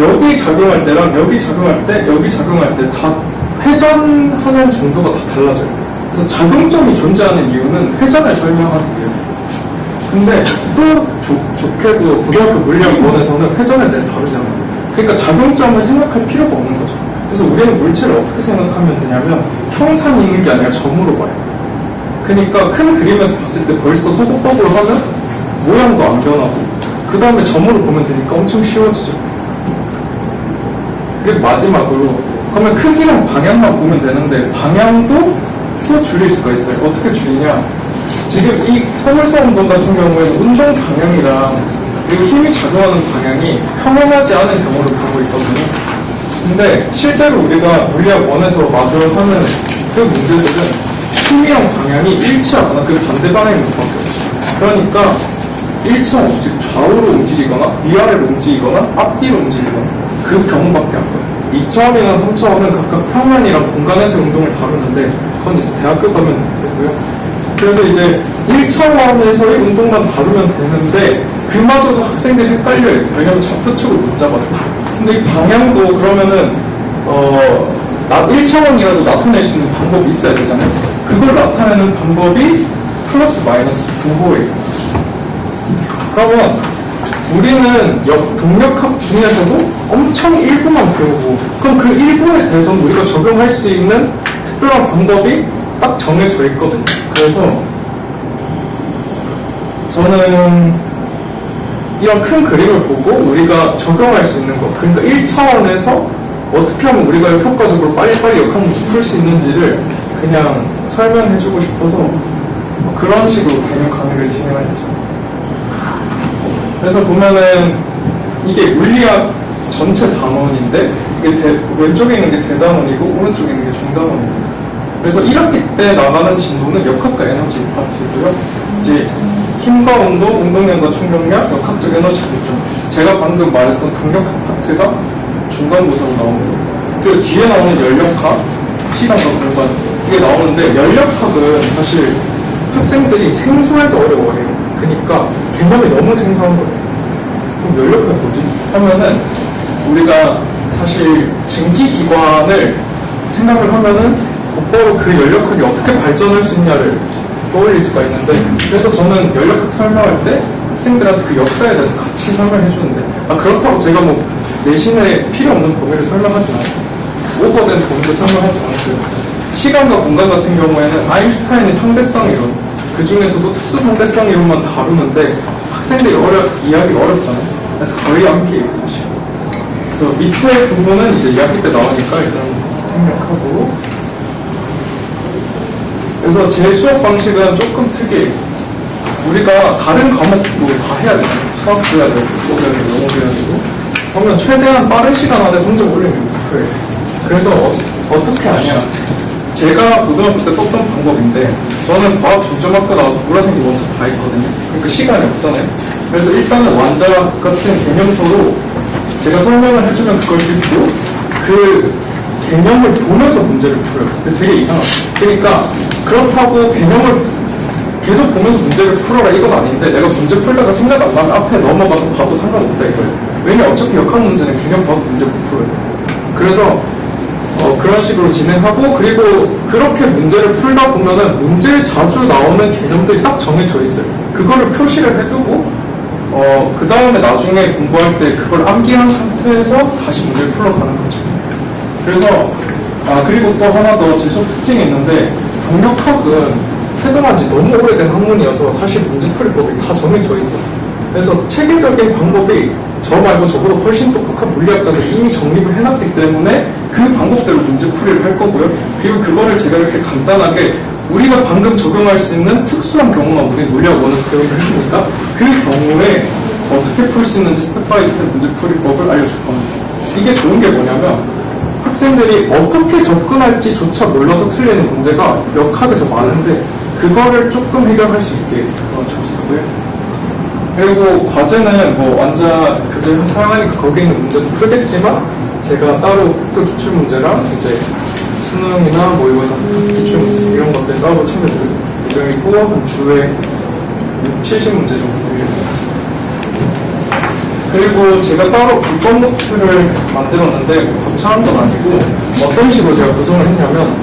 여기 작용할 때랑 여기 작용할 때 여기 작용할 때 다 회전하는 정도가 다 달라져요. 그래서 작용점이 존재하는 이유는 회전을 설명하기 위해서. 근데 또 좋게도 고등학교 물리학 1에서는 회전에 대해 다루지 않아요. 그러니까 작용점을 생각할 필요가 없는 거죠. 그래서 우리는 물체를 어떻게 생각하면 되냐면 형상이 있는 게 아니라 점으로 봐요. 그러니까 큰 그림에서 봤을 때 벌써 소곱법으로 하면 모양도 안 변하고 그 다음에 점으로 보면 되니까 엄청 쉬워지죠. 그리고 마지막으로 그러면 크기랑 방향만 보면 되는데 방향도 또 줄일 수가 있어요. 어떻게 줄이냐? 지금 이 포물선 운동 같은 경우에는 운동 방향이랑 그리고 힘이 작용하는 방향이 평행하지 않은 경우를 보고 있거든요. 근데 실제로 우리가 물리학 1에서 마주하는 그 문제들은 힘이랑 방향이 일치하거나 그 반대 방향인 것밖에 없어요. 그러니까 1차원, 즉 좌우로 움직이거나 위아래로 움직이거나 앞뒤로 움직이거나 그 경우밖에 안 보여요. 2차원이나 3차원은 각각 평면이랑 공간에서의 운동을 다루는데 그건 이제 대학교 가면 되고요. 그래서 이제 1차원에서의 운동만 다루면 되는데 그마저도 학생들이 헷갈려요. 왜냐면 좌표축을 못 잡아서. 근데 이 방향도 그러면은 1차원이라도 나타낼 수 있는 방법이 있어야 되잖아요. 그걸 나타내는 방법이 플러스 마이너스 부호예요. 그러면 우리는 동력학 중에서도 엄청 일부만 배우고 그럼 그 일부에 대해서는 우리가 적용할 수 있는 특별한 방법이 딱 정해져 있거든요. 그래서 저는 이런 큰 그림을 보고 우리가 적용할 수 있는 것 그러니까 1차원에서 어떻게 하면 우리가 효과적으로 빨리빨리 역학문제 풀 수 있는지를 그냥 설명해주고 싶어서 그런 식으로 개념 강의를 진행하죠. 그래서 보면은 이게 물리학 전체 단원인데 이게 왼쪽에 있는 게 대단원이고 오른쪽에 있는 게 중단원입니다. 그래서 1학기 때 나가는 진도는 역학과 에너지 파트이고요. 이제 힘과 운동, 운동량과 충격량, 역학적 에너지 결정. 제가 방금 말했던 동력학 파트가 중간고사로 나옵니다. 그리고 뒤에 나오는 연력학, 시간과 공간 이게 나오는데 연력학은 사실 학생들이 생소해서 어려워해요. 그러니까 개념이 너무 생소한 거예요. 그럼 연력학 뭐지? 하면은 우리가 사실 증기기관을 생각을 하면은 곧바로 그 연력학이 어떻게 발전할 수 있냐를 떠올릴 수가 있는데 그래서 저는 연력학 설명할 때 학생들한테 그 역사에 대해서 같이 설명해 주는데 그렇다고 제가 뭐 내신에 필요 없는 범위를 설명하지 않아요. 오버된 범위를 설명하지 않고요. 시간과 공간 같은 경우에는 아인슈타인의 상대성 이론 그 중에서도 특수 상대성 이론만 다루는데 학생들이 이해하기 어렵잖아요. 그래서 거의 안 피해요 사실. 그래서 밑에 부분은 이제 2학기 때 나오니까 일단 생략하고 그래서 제 수업 방식은 조금 특이해요. 우리가 다른 과목도 다 해야 되잖아요. 수학도 해야 되고, 국어도 해야 되고, 영어도 해야 되고. 그러면 최대한 빠른 시간 안에 성적 올리는 게 목표예요. 그래서 어떻게 하냐. 제가 고등학교 때 썼던 방법인데 저는 과학 중점학교 나와서 보라색이 원투 다 있거든요. 그러니까 시간이 없잖아요. 그래서 일단은 완자 같은 개념서로 제가 설명을 해주면 그걸 듣고 그 개념을 보면서 문제를 풀어요. 근데 되게 이상하죠. 그러니까 그렇다고 개념을 계속 보면서 문제를 풀어라 이건 아닌데 내가 문제 풀다가 생각 안 나면 앞에 넘어가서 봐도 상관없다 이거예요. 왜냐 어차피 역학 문제는 개념 봐도 문제 못 풀어요. 그래서 그런 식으로 진행하고 그리고 그렇게 문제를 풀다 보면은 문제에 자주 나오는 개념들이 딱 정해져 있어요. 그거를 표시를 해두고 그 다음에 나중에 공부할 때 그걸 암기한 상태에서 다시 문제를 풀어가는 거죠. 그래서, 그리고 또 하나 더 제 수업 특징이 있는데, 동력학은 해동한 지 너무 오래된 학문이어서 사실 문제풀이법이 다 정해져 있어요. 그래서 체계적인 방법이 저 말고 저보다 훨씬 똑똑한 물리학자들이 이미 정립을 해놨기 때문에 그 방법대로 문제풀이를 할 거고요. 그리고 그거를 제가 이렇게 간단하게 우리가 방금 적용할 수 있는 특수한 경우만 우리 물리학 원에서 배우를 했으니까 그 경우에 어떻게 풀 수 있는지 스텝 바이 스텝 문제풀이법을 알려줄 겁니다. 이게 좋은 게 뭐냐면 학생들이 어떻게 접근할지조차 몰라서 틀리는 문제가 몇 학에서 많은데 그거를 조금 해결할 수 있게 도와주고요. 그리고 과제는 뭐 완전 그제 사용하니까 거기 있는 문제도 풀겠지만 제가 따로 또 기출문제랑 이제 수능이나 모의고사 기출문제 이런 것들 따로 챙겨드릴 예정이고 한 주에 70문제 정도 드리겠습니다. 그리고 제가 따로 불법 노트를 만들었는데 뭐 거창한 건 아니고 어떤 식으로 제가 구성을 했냐면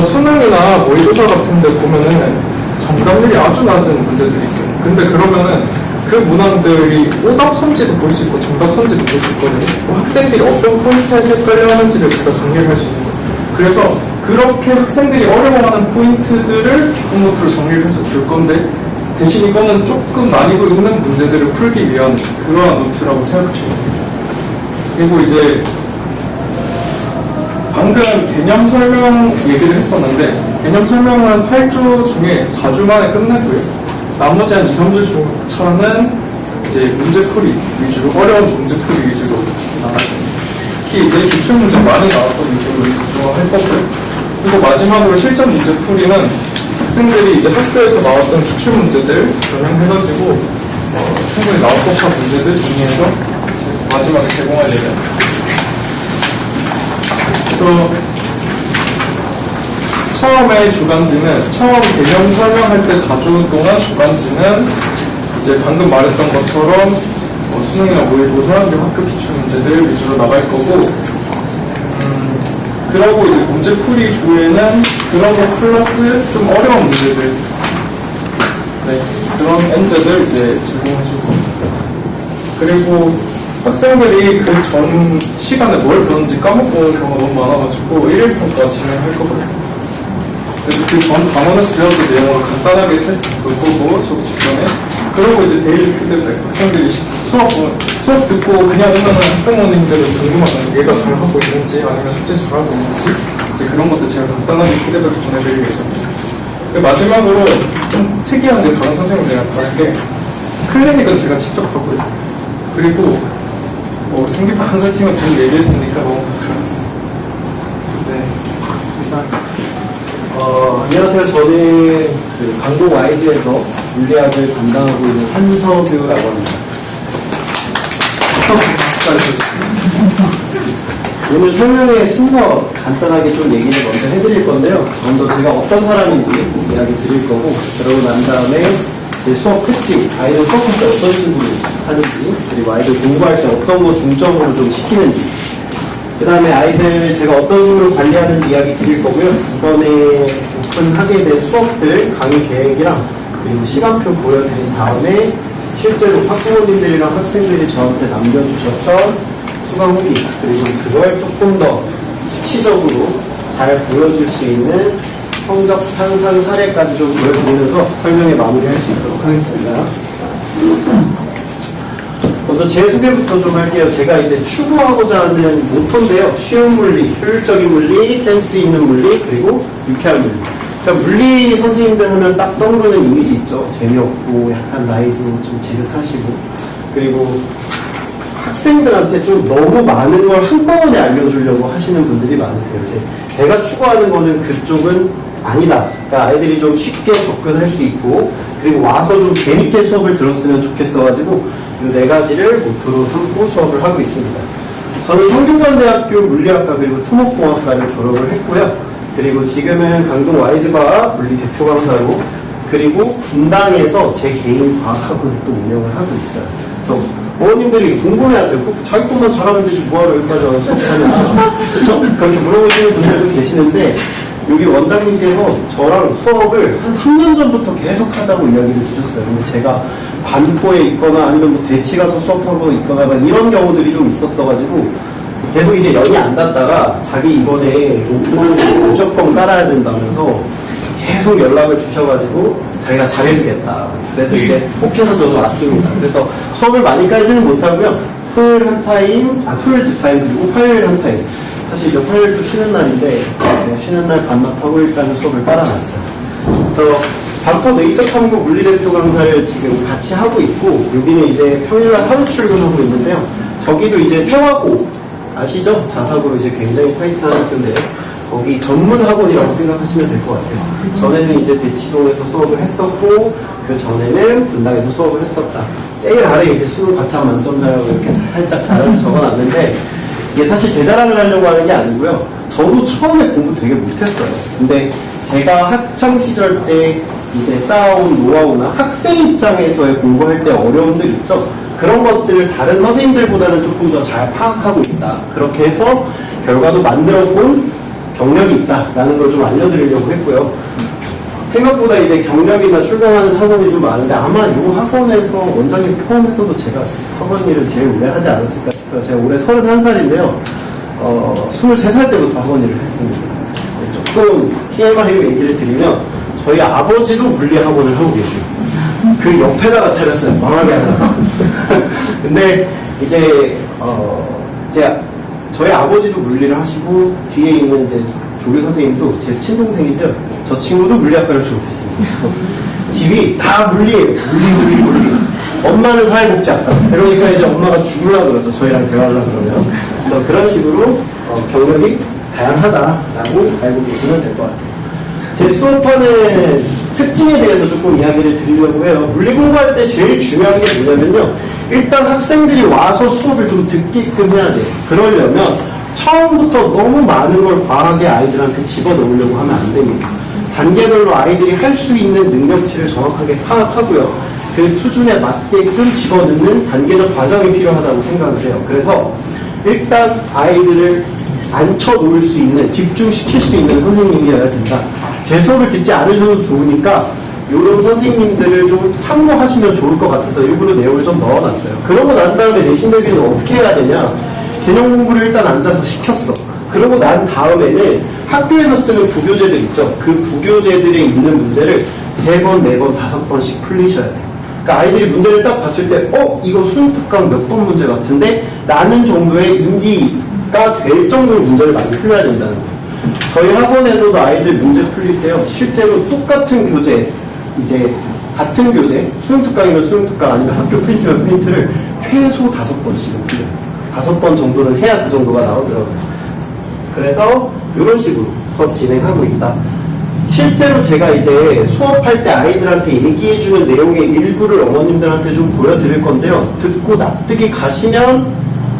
수능이나 모의고사 같은 데 보면은 정답률이 아주 낮은 문제들이 있어요. 근데 그러면은 그 문항들이 오답 선지도 볼 수 있고 정답 선지도 볼 수 있거든요. 학생들이 어떤 포인트에서 헷갈려 하는지를 제가 정리를 할 수 있는 거예요. 그래서 그렇게 학생들이 어려워하는 포인트들을 기본 노트로 정리를 해서 줄 건데 대신 이거는 조금 난이도 있는 문제들을 풀기 위한 그러한 노트라고 생각하시면 됩니다. 그리고 이제 방금 개념 설명 얘기를 했었는데 개념 설명은 8주 중에 4주 만에 끝내고요. 나머지 한 2, 3주 차는 이제 문제풀이 위주로 어려운 문제풀이 위주로 나가요. 특히 이제 기출문제 많이 나왔던 위주로 할 거고요. 그리고 마지막으로 실전 문제풀이는 학생들이 이제 학교에서 나왔던 기출문제들 변형해가지고 충분히 나올 법한 문제들 정리해서 마지막에 제공할 예정입니다. 그래서 처음에 주간지는 처음 개념 설명할 때 4주 동안 주간지는 이제 방금 말했던 것처럼 수능이나 모의고사, 그리고 학교 기출문제들 위주로 나갈 거고 그러고 이제 문제풀이 주에는 그런 거 플러스 좀 어려운 문제들 그런 문제들 이제 제공해줄 겁니다. 그리고 학생들이 그 전 시간에 뭘 배웠는지 까먹고 경우가 너무 많아가지고 1일 평가 진행할 거거든요. 그래서 그 전 강원에서 배웠던 내용을 간단하게 테스트 볼 거고 수업 직전에 그러고 이제 데일리 피드백 학생들이 수업 듣고 그냥 오면은 학부모님들은 궁금하잖아요. 얘가 잘하고 있는지 아니면 숙제 잘하고 있는지 이제 그런 것들 제가 간단하게 피드백을 보내드리기 위해서입니다. 마지막으로 좀 특이한 게 다른 선생님들이랑 다른 게 클리닉은 제가 직접 하고요. 그리고 생기부 컨설팅은 좀 얘기했으니까 너무 부끄러웠어요. 네, 감사합니다. 안녕하세요. 저는 그 강동 YG에서 물리학을 담당하고 있는 한석규라고 합니다. 오늘 설명의 순서 간단하게 좀 얘기를 먼저 해드릴 건데요. 먼저 제가 어떤 사람인지 이야기 드릴 거고, 그러고 난 다음에 제 수업 특징, 아이들 수업할 때 어떤 식으로 하는지, 그리고 아이들 공부할 때 어떤 거 중점으로 좀 시키는지, 그 다음에 아이들 제가 어떤 식으로 관리하는지 이야기 드릴 거고요. 이번에 오픈하게 된 수업들 강의 계획이랑 그리고 시간표 보여드린 다음에 실제로 학부모님들이랑 학생들이 저한테 남겨주셨던 수강 후기 그리고 그걸 조금 더 수치적으로 잘 보여줄 수 있는 성적 향상 사례까지 좀 보여드리면서 설명에 마무리할 수 있도록 하겠습니다. 먼저 제 소개부터 좀 할게요. 제가 이제 추구하고자 하는 모토인데요. 쉬운 물리, 효율적인 물리, 센스 있는 물리, 그리고 유쾌한 물리. 그러니까 물리 선생님들 하면 딱 떠오르는 이미지 있죠. 재미없고 약간 나이도 좀 지긋하시고 그리고 학생들한테 좀 너무 많은 걸 한꺼번에 알려주려고 하시는 분들이 많으세요. 이제 제가 추구하는 거는 그쪽은 아니다. 그러니까 아이들이 좀 쉽게 접근할 수 있고 그리고 와서 좀 재밌게 수업을 들었으면 좋겠어가지고 이 네 가지를 모토로 삼고 수업을 하고 있습니다. 저는 성균관대학교 물리학과 그리고 토목공학과를 졸업을 했고요. 그리고 지금은 강동 YG과학 물리 대표 강사로 그리고 분당에서 제 개인 과학학원을 또 운영을 하고 있어요. 그래서 어머님들이 궁금해하세요. 꼭 자기 것만 잘하면 되지 뭐하러 여기까지 와서 수업하냐. 그렇죠? 그렇게 물어보시는 분들도 계시는데 여기 원장님께서 저랑 수업을 한 3년 전부터 계속 하자고 이야기를 주셨어요. 근데 제가 반포에 있거나 아니면 뭐 대치 가서 수업하고 있거나 막 이런 경우들이 좀 있었어가지고 계속 이제 연이 안 닿다가 자기 이번에 로고 무조건 깔아야 된다면서 계속 연락을 주셔가지고 자기가 잘해주겠다. 그래서 이제 혹해서 저도 왔습니다. 그래서 수업을 많이 깔지는 못하고요. 토요일 한 타임, 토요일 두 타임, 그리고 화요일 한 타임. 사실 이제 화요일도 쉬는 날인데, 쉬는 날 반납하고 일단은 수업을 깔아놨어요. 그래서 반포 네이처 탐구 물리대표 강사를 지금 같이 하고 있고, 여기는 이제 평일날 하루 출근하고 있는데요. 저기도 이제 세화고, 아시죠? 자사고로 이제 굉장히 타이트한 학교인데요. 거기 전문 학원이라고 생각하시면 될 것 같아요. 전에는 이제 대치동에서 수업을 했었고, 그 전에는 분당에서 수업을 했었다. 제일 아래 이제 수능 과탐 만점자라고 이렇게 살짝 자랑을 적어놨는데, 이게 사실 제 자랑을 하려고 하는 게 아니고요. 저도 처음에 공부 되게 못했어요. 근데 제가 학창시절 때 이제 쌓아온 노하우나 학생 입장에서의 공부할 때 어려움들 있죠. 그런 것들을 다른 선생님들보다는 조금 더 잘 파악하고 있다. 그렇게 해서 결과도 만들어본 경력이 있다라는 걸 좀 알려드리려고 했고요. 생각보다 이제 경력이나 출강하는 학원이 좀 많은데 아마 이 학원에서 원장님 포함해서도 제가 학원 일을 제일 오래 하지 않았을까 싶어요. 제가 올해 31살인데요. 23살 때부터 학원 일을 했습니다. 조금 TMI로 얘기를 드리면 저희 아버지도 물리 학원을 하고 계시고 그 옆에다가 차렸어요. 망하게 하다가. 근데 이제 저희 아버지도 물리를 하시고 뒤에 있는 이제 조교 선생님도 제 친동생인데요. 저 친구도 물리학과를 졸업했습니다. 그래서 집이 다 물리예요. 물리. 엄마는 사회복지학과. 그러니까 이제 엄마가 죽으려고 그러죠. 저희랑 대화하려고 그러면. 그래서 그런 식으로 경력이 다양하다라고 알고 계시면 될 것 같아요. 제 수업하는 특징에 대해서 조금 이야기를 드리려고 해요. 물리 공부할 때 제일 중요한 게 뭐냐면요. 일단 학생들이 와서 수업을 좀 듣게끔 해야 돼요. 그러려면 처음부터 너무 많은 걸 과하게 아이들한테 집어넣으려고 하면 안 됩니다. 단계별로 아이들이 할 수 있는 능력치를 정확하게 파악하고요. 그 수준에 맞게끔 집어넣는 단계적 과정이 필요하다고 생각을 해요. 그래서 일단 아이들을 앉혀놓을 수 있는, 집중시킬 수 있는 선생님이어야 된다. 제 수업을 듣지 않으셔도 좋으니까 이런 선생님들을 좀 참고하시면 좋을 것 같아서 일부러 내용을 좀 넣어놨어요. 그러고 난 다음에 내신 대비는 어떻게 해야 되냐? 개념 공부를 일단 앉아서 시켰어. 그러고 난 다음에는 학교에서 쓰는 부교재들 있죠. 그 부교재들에 있는 문제를 3번, 4번, 5번씩 풀리셔야 돼요. 그러니까 아이들이 문제를 딱 봤을 때 이거 수능 특강 몇 번 문제 같은데? 라는 정도의 인지가 될 정도로 문제를 많이 풀려야 된다는 거예요. 저희 학원에서도 아이들 문제 풀릴 때요. 실제로 똑같은 교재, 이제 같은 교재, 수능 특강이면 수능 특강 아니면 학교 프린트면 프린트를 최소 5번씩은 풀려요. 5번 정도는 해야 그 정도가 나오더라고요. 그래서 이런 식으로 수업 진행하고 있다. 실제로 제가 이제 수업할 때 아이들한테 얘기해주는 내용의 일부를 어머님들한테 좀 보여드릴 건데요. 듣고 납득이 가시면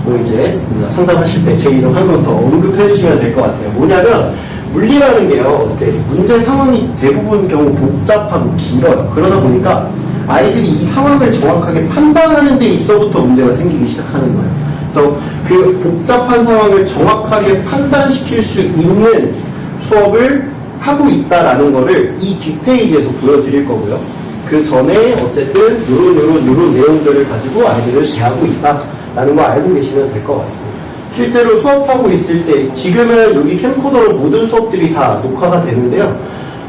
뭐 이제 상담하실 때 제 이름 한 번 더 언급해주시면 될 것 같아요. 뭐냐면 물리라는 게요. 이제 문제 상황이 대부분 경우 복잡하고 길어요. 그러다 보니까 아이들이 이 상황을 정확하게 판단하는 데 있어부터 문제가 생기기 시작하는 거예요. 그래서 그 복잡한 상황을 정확하게 판단시킬 수 있는 수업을 하고 있다라는 거를 이 뒷페이지에서 보여드릴 거고요. 그 전에 어쨌든 요런 내용들을 가지고 아이들을 대하고 있다라는 거 알고 계시면 될 것 같습니다. 실제로 수업하고 있을 때 지금은 여기 캠코더로 모든 수업들이 다 녹화가 되는데요.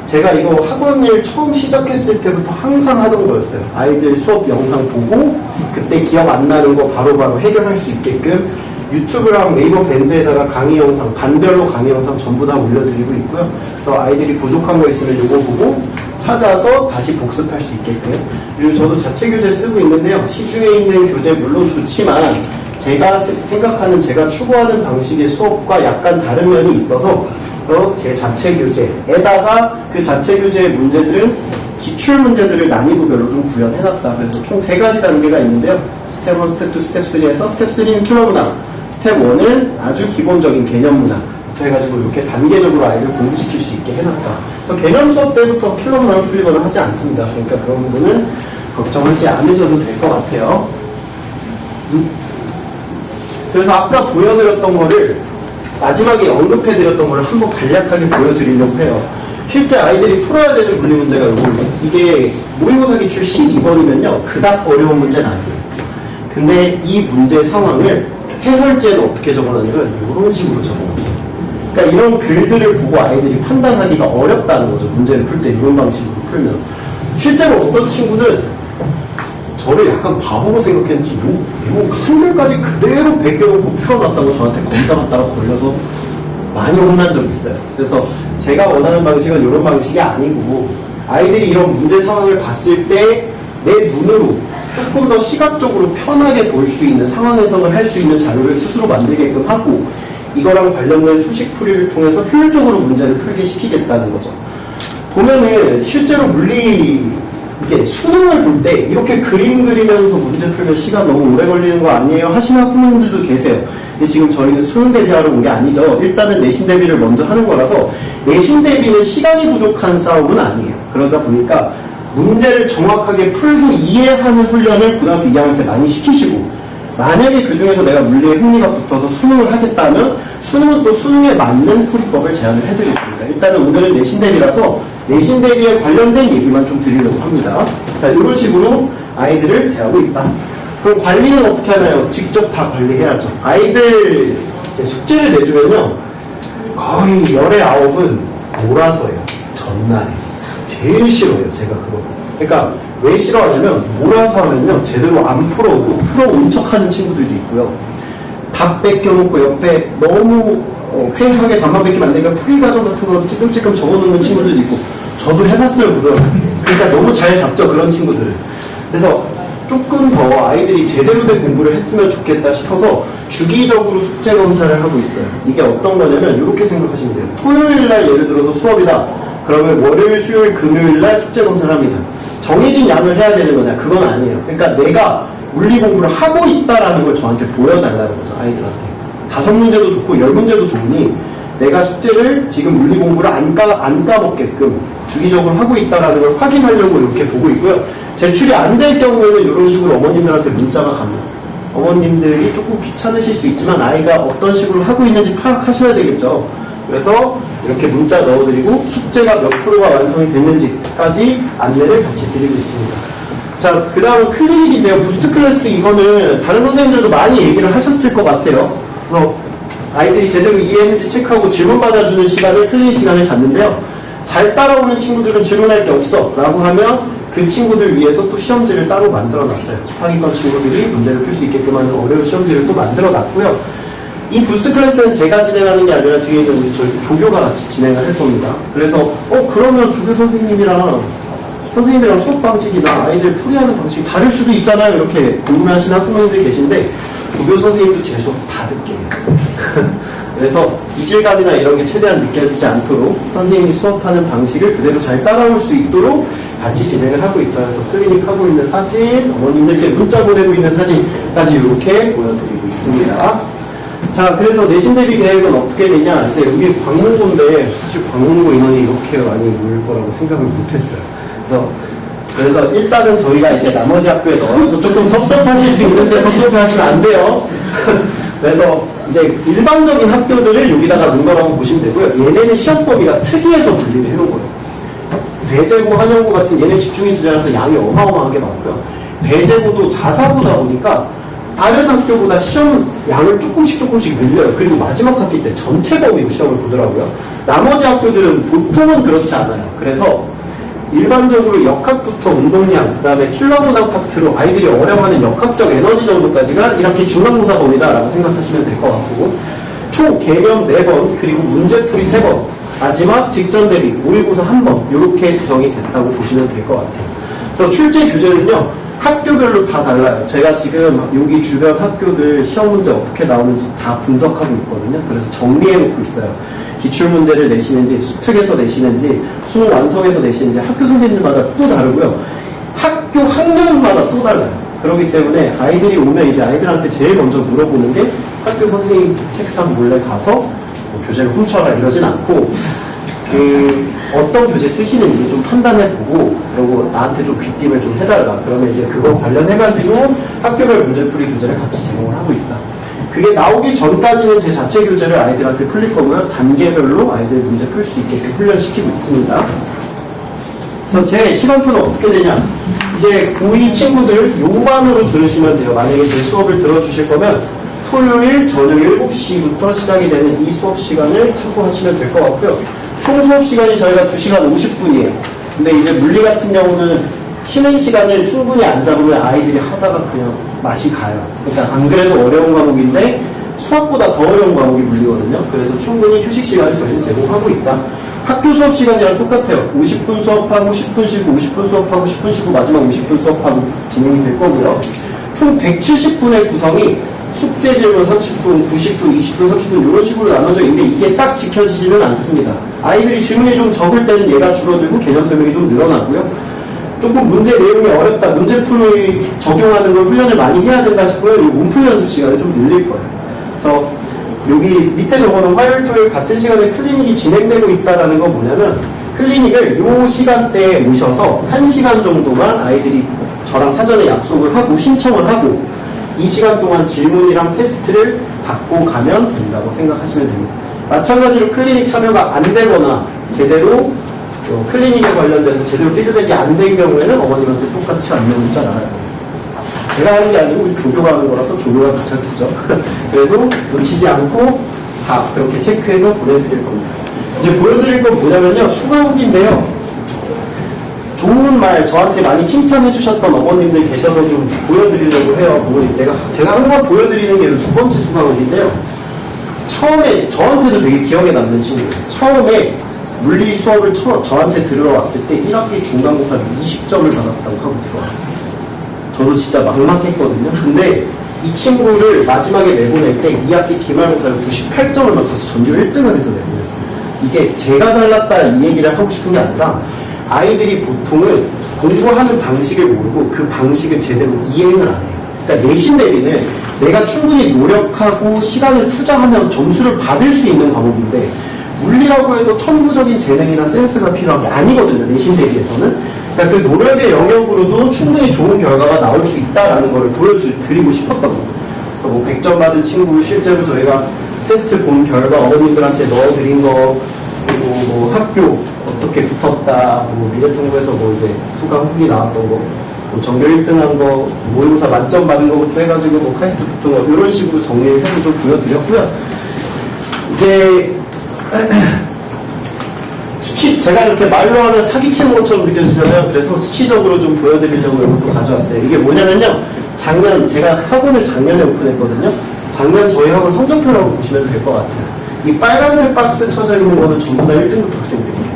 제가 이거 학원일 처음 시작했을 때부터 항상 하던 거였어요. 아이들 수업 영상 보고 그때 기억 안 나는 거 바로바로 해결할 수 있게끔 유튜브랑 네이버 밴드에다가 강의 영상, 반별로 강의 영상 전부 다 올려드리고 있고요. 그래서 아이들이 부족한 거 있으면 이거 보고 찾아서 다시 복습할 수 있게끔. 그리고 저도 자체 교재 쓰고 있는데요. 시중에 있는 교재 물론 좋지만 제가 생각하는, 제가 추구하는 방식의 수업과 약간 다른 면이 있어서 그래서 제 자체 교재에다가 그 자체 교재의 문제들은 기출 문제들을 난이도별로 좀 구현해놨다. 그래서 총 3가지 단계가 있는데요. 스텝 1, 스텝 2, 스텝 3에서 스텝 3는 킬러문항, 스텝 1은 아주 기본적인 개념문항부터 해가지고 이렇게 단계적으로 아이를 공부시킬 수 있게 해놨다. 그래서 개념 수업 때부터 킬러문항을 풀리거나 하지 않습니다. 그러니까 그런 부분은 걱정하지 않으셔도 될 것 같아요. 그래서 아까 보여드렸던 거를 마지막에 언급해드렸던 걸 한번 간략하게 보여드리려고 해요. 실제 아이들이 풀어야 되는 물리 문제가 이거예요. 이게 모의고사 기출 12번이면요 그닥 어려운 문제는 아니에요. 근데 이 문제 상황을 해설지에는 어떻게 적어놨냐면 이런 식으로 적어놨어요. 그러니까 이런 글들을 보고 아이들이 판단하기가 어렵다는 거죠. 문제를 풀 때 이런 방식으로 풀면. 실제로 어떤 친구는 저를 약간 바보로 생각했는지 요 한글까지 그대로 베껴놓고 풀어놨다고 저한테 검사 받다가 걸려서 많이 혼난 적이 있어요. 그래서 제가 원하는 방식은 이런 방식이 아니고 아이들이 이런 문제 상황을 봤을 때 내 눈으로 조금 더 시각적으로 편하게 볼 수 있는 상황 해석을 할 수 있는 자료를 스스로 만들게끔 하고 이거랑 관련된 수식풀이를 통해서 효율적으로 문제를 풀게 시키겠다는 거죠. 보면은 실제로 물리 이제 수능을 볼 때 이렇게 그림 그리면서 문제 풀면 시간 너무 오래 걸리는 거 아니에요? 하시는 학부모님들도 계세요. 근데 지금 저희는 수능 대비하러 온 게 아니죠. 일단은 내신 대비를 먼저 하는 거라서 내신 대비는 시간이 부족한 싸움은 아니에요. 그러다 보니까 문제를 정확하게 풀고 이해하는 훈련을 고등학교 2학년 때 많이 시키시고 만약에 그 중에서 내가 물리에 흥미가 붙어서 수능을 하겠다면 수능은 또 수능에 맞는 풀이법을 제안을 해드리겠습니다. 일단은 오늘은 내신 대비라서 내신 대비에 관련된 얘기만 좀 드리려고 합니다. 자, 이런 식으로 아이들을 대하고 있다. 그럼 관리는 어떻게 하나요? 직접 다 관리해야죠. 아이들 이제 숙제를 내주면요. 거의 열의 9은 몰아서예요. 전날에. 제일 싫어요. 제가 그거. 그러니까 왜 싫어하냐면 몰아서 하면요. 제대로 안 풀어오고 풀어온 척하는 친구들도 있고요. 답 뺏겨놓고 옆에 너무 쾌하게 답만 뺏기면 안 되니까 풀이 과정 같은 거 찔끔찔끔 적어놓는 친구들도 있고 저도 해봤어요. 그러니까 너무 잘 잡죠. 그런 친구들을. 그래서 조금 더 아이들이 제대로 된 공부를 했으면 좋겠다 싶어서 주기적으로 숙제 검사를 하고 있어요. 이게 어떤 거냐면 이렇게 생각하시면 돼요. 토요일날 예를 들어서 수업이다. 그러면 월요일, 수요일, 금요일날 숙제 검사를 합니다. 정해진 양을 해야 되는 거냐? 그건 아니에요. 그러니까 내가 물리 공부를 하고 있다라는 걸 저한테 보여달라는 거죠. 아이들한테. 5문제도 좋고 10문제도 좋으니 내가 숙제를 지금 물리 공부를 안 까먹게끔 주기적으로 하고 있다라는 걸 확인하려고 이렇게 보고 있고요. 제출이 안 될 경우에는 이런 식으로 어머님들한테 문자가 갑니다. 어머님들이 조금 귀찮으실 수 있지만 아이가 어떤 식으로 하고 있는지 파악하셔야 되겠죠. 그래서 이렇게 문자 넣어드리고 숙제가 몇 프로가 완성이 됐는지까지 안내를 같이 드리고 있습니다. 자, 그 다음은 클리닉인데요. 부스트 클래스 이거는 다른 선생님들도 많이 얘기를 하셨을 것 같아요. 그래서 아이들이 제대로 이해했는지 체크하고 질문 받아주는 시간을 클리닉 시간에 갖는데요. 잘 따라오는 친구들은 질문할 게 없어 라고 하면 그 친구들 위해서 또 시험지를 따로 만들어 놨어요. 상위권 친구들이 문제를 풀 수 있게끔 하는 어려운 시험지를 또 만들어 놨고요. 이 부스트 클래스는 제가 진행하는 게 아니라 뒤에 있는 우리 저희 조교가 같이 진행을 할 겁니다. 그래서 그러면 조교 선생님이랑 수업 방식이나 아이들 풀이하는 방식이 다를 수도 있잖아요. 이렇게 궁금해하시는 학부모님들이 계신데 조교 선생님도 제 수업 다 듣게 해요. 그래서 이질감이나 이런 게 최대한 느껴지지 않도록 선생님이 수업하는 방식을 그대로 잘 따라올 수 있도록 같이 진행을 하고 있다. 그래서 클리닉 하고 있는 사진, 어머님들께 문자 보내고 있는 사진까지 이렇게 보여드리고 있습니다. 자, 그래서 내신 대비 계획은 어떻게 되냐? 이제 여기 광문고인데 사실 광문고 인원이 이렇게 많이 모일 거라고 생각을 못했어요. 그래서 일단은 저희가 이제 나머지 학교에 넣어서 조금 섭섭하실 수 있는데 섭섭해하시면 안 돼요. 그래서 이제 일반적인 학교들을 여기다가 넣은 거라고 보시면 되고요. 얘네는 시험 범위가 특이해서 분리를 해놓은 거예요. 배제고, 한영고 같은 얘네 집중이 수제라서 양이 어마어마하게 많고요. 배제고도 자사고다 보니까 다른 학교보다 시험 양을 조금씩 늘려요. 그리고 마지막 학기 때 전체 범위로 시험을 보더라고요. 나머지 학교들은 보통은 그렇지 않아요. 그래서 일반적으로 역학부터 운동량, 그 다음에 킬러문항 파트로 아이들이 어려워하는 역학적 에너지 정도까지가 이렇게 중간고사 범위다라고 생각하시면 될 것 같고, 총 개념 4번, 그리고 문제풀이 3번, 마지막 직전 대비 모의고사 1번, 이렇게 구성이 됐다고 보시면 될 것 같아요. 그래서 출제 교재는요, 학교별로 다 달라요. 제가 지금 여기 주변 학교들 시험 문제 어떻게 나오는지 다 분석하고 있거든요. 그래서 정리해 놓고 있어요. 기출문제를 내시는지, 수특에서 내시는지, 수능 완성에서 내시는지 학교 선생님마다 또 다르고요. 학교 학년마다 또 달라요. 그렇기 때문에 아이들이 오면 이제 아이들한테 제일 먼저 물어보는 게 학교 선생님 책상 몰래 가서 뭐 교재를 훔쳐라 이러진 않고 어떤 교재 쓰시는지 좀 판단해보고 그리고 나한테 좀 귀띔을 좀 해달라. 그러면 이제 그거 관련해가지고 학교별 문제풀이 교재를 같이 제공을 하고 있다. 그 그게 나오기 전까지는 제 자체 교재를 아이들한테 풀릴 거고요. 단계별로 아이들 문제 풀 수 있게끔 훈련시키고 있습니다. 그래서 제 시간표는 어떻게 되냐? 이제 고2 친구들 요반으로 들으시면 돼요. 만약에 제 수업을 들어주실 거면 토요일 저녁 7시부터 시작이 되는 이 수업 시간을 참고하시면 될 것 같고요. 총 수업 시간이 저희가 2시간 50분이에요. 근데 이제 물리 같은 경우는 쉬는 시간을 충분히 안 잡으면 아이들이 하다가 그냥 맛이 가요. 그러니까 안 그래도 어려운 과목인데 수학보다 더 어려운 과목이 물리거든요. 그래서 충분히 휴식 시간을 저희는 제공하고 있다. 학교 수업 시간이랑 똑같아요. 50분 수업하고 10분 쉬고 50분 수업하고 10분 쉬고 마지막 50분 수업하고 진행이 될 거고요. 총 170분의 구성이 숙제 질문 30분, 90분, 20분, 30분 이런 식으로 나눠져 있는데 이게 딱 지켜지지는 않습니다. 아이들이 질문이 좀 적을 때는 얘가 줄어들고 개념 설명이 좀 늘어나고요. 조금 문제 내용이 어렵다, 문제풀을 적용하는 걸 훈련을 많이 해야 된다 싶으면 이 문풀 연습 시간을 좀 늘릴 거예요. 그래서 여기 밑에 적어놓은 화요일, 토요일 같은 시간에 클리닉이 진행되고 있다는 건 뭐냐면 클리닉을 요 시간대에 모셔서 1시간 정도만 아이들이 저랑 사전에 약속을 하고 신청을 하고 이 시간 동안 질문이랑 테스트를 받고 가면 된다고 생각하시면 됩니다. 마찬가지로 클리닉 참여가 안 되거나 제대로 클리닉에 관련돼서 제대로 피드백이 안 된 경우에는 어머님한테 똑같이 안내 문자 나갈 겁니다. 제가 하는 게 아니고 우리 조교가 하는 거라서 조교가 귀찮겠죠. 그래도 놓치지 않고 다 그렇게 체크해서 보내드릴 겁니다. 이제 보여드릴 건 뭐냐면요. 수강후기인데요. 좋은 말 저한테 많이 칭찬해 주셨던 어머님들 계셔서 좀 보여드리려고 해요. 제가 항상 보여드리는 게 두 번째 수강후기인데요. 처음에 저한테도 되게 기억에 남는 친구예요. 처음에 물리 수업을 저한테 들으러 왔을 때 1학기 중간고사를 20점을 받았다고 하고 들어왔어요. 저도 진짜 막막했거든요. 근데 이 친구를 마지막에 내보낼 때 2학기 기말고사를 98점을 맞춰서 전교 1등을 해서 내보냈어요. 이게 제가 잘났다 이 얘기를 하고 싶은 게 아니라 아이들이 보통은 공부하는 방식을 모르고 그 방식을 제대로 이해를 안 해요. 그러니까 내신 대비는 내가 충분히 노력하고 시간을 투자하면 점수를 받을 수 있는 과목인데 물리라고 해서 천부적인 재능이나 센스가 필요한 게 아니거든요. 내신 대비에서는. 그러니까 그 노력의 영역으로도 충분히 좋은 결과가 나올 수 있다는 걸 보여드리고 싶었던 거예요. 그래서 뭐 100점 받은 친구 실제로 저희가 테스트 본 결과 어머님들한테 넣어드린 거 그리고 뭐 학교 어떻게 붙었다 뭐 미래통보에서 뭐 이제 수강 후기 나왔던 거 뭐 전교 1등한 거 모의고사 만점 받은 거부터 해가지고 뭐 카이스트 붙은 거 이런 식으로 정리를 해서 좀 보여드렸고요. 이제 수치, 제가 이렇게 말로 하면 사기치는 것처럼 느껴지잖아요. 그래서 수치적으로 좀 보여드리려고 이것도 가져왔어요. 이게 뭐냐면요. 제가 학원을 작년에 오픈했거든요. 작년 저희 학원 성적표라고 보시면 될 것 같아요. 이 빨간색 박스 쳐져 있는 거는 전부 다 1등급 학생들이에요.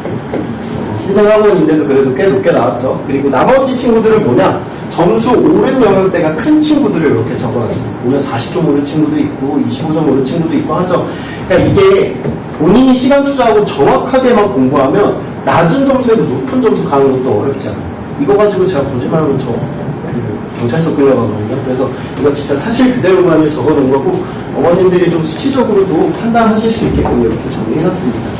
신생 학원인데도 그래도 꽤 높게 나왔죠. 그리고 나머지 친구들은 뭐냐? 점수 오른 영역대가 큰 친구들을 이렇게 적어놨어요. 오늘 40점 오른 친구도 있고 25점 오른 친구도 있고 하죠. 그러니까 이게 본인이 시간 투자하고 정확하게만 공부하면 낮은 점수에도 높은 점수 가는 것도 어렵지 않아요. 이거 가지고 제가 거짓말하면 경찰서 끌려가거든요. 그래서 이거 진짜 사실 그대로만을 적어놓은 거고 어머님들이 좀 수치적으로도 판단하실 수 있게끔 이렇게 정리해놨습니다.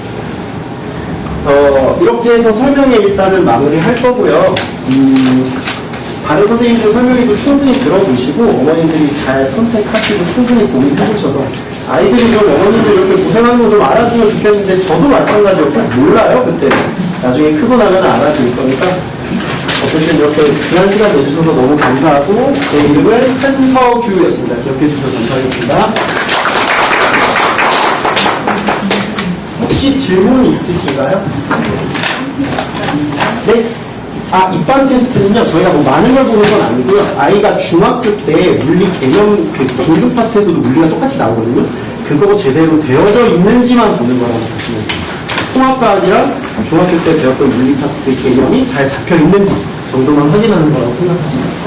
그래서 이렇게 해서 설명에 일단은 마무리할 거고요. 다른 선생님들 설명회도 충분히 들어보시고 어머님들이 잘 선택하시고 충분히 고민해보셔서 아이들이 좀 어머님들 이렇게 고생하는 거 좀 알아주면 좋겠는데 저도 마찬가지였고 몰라요 그때. 나중에 크고 나면 알아줄 거니까 어쨌든 이렇게 귀한 시간 내주셔서 너무 감사하고 제 이름은 한서규였습니다. 기억해 주셔서 감사하겠습니다. 혹시 질문 있으신가요? 네? 입반 테스트는요, 저희가 뭐 많은 걸 보는 건 아니고요. 아이가 중학교 때 물리 개념, 중급 파트에서도 물리가 똑같이 나오거든요. 그거 제대로 되어져 있는지만 보는 거라고 보시면 돼요. 통합과학이랑 중학교 때 배웠던 물리 파트 개념이 잘 잡혀 있는지 정도만 확인하는 거라고 생각하시면 돼요.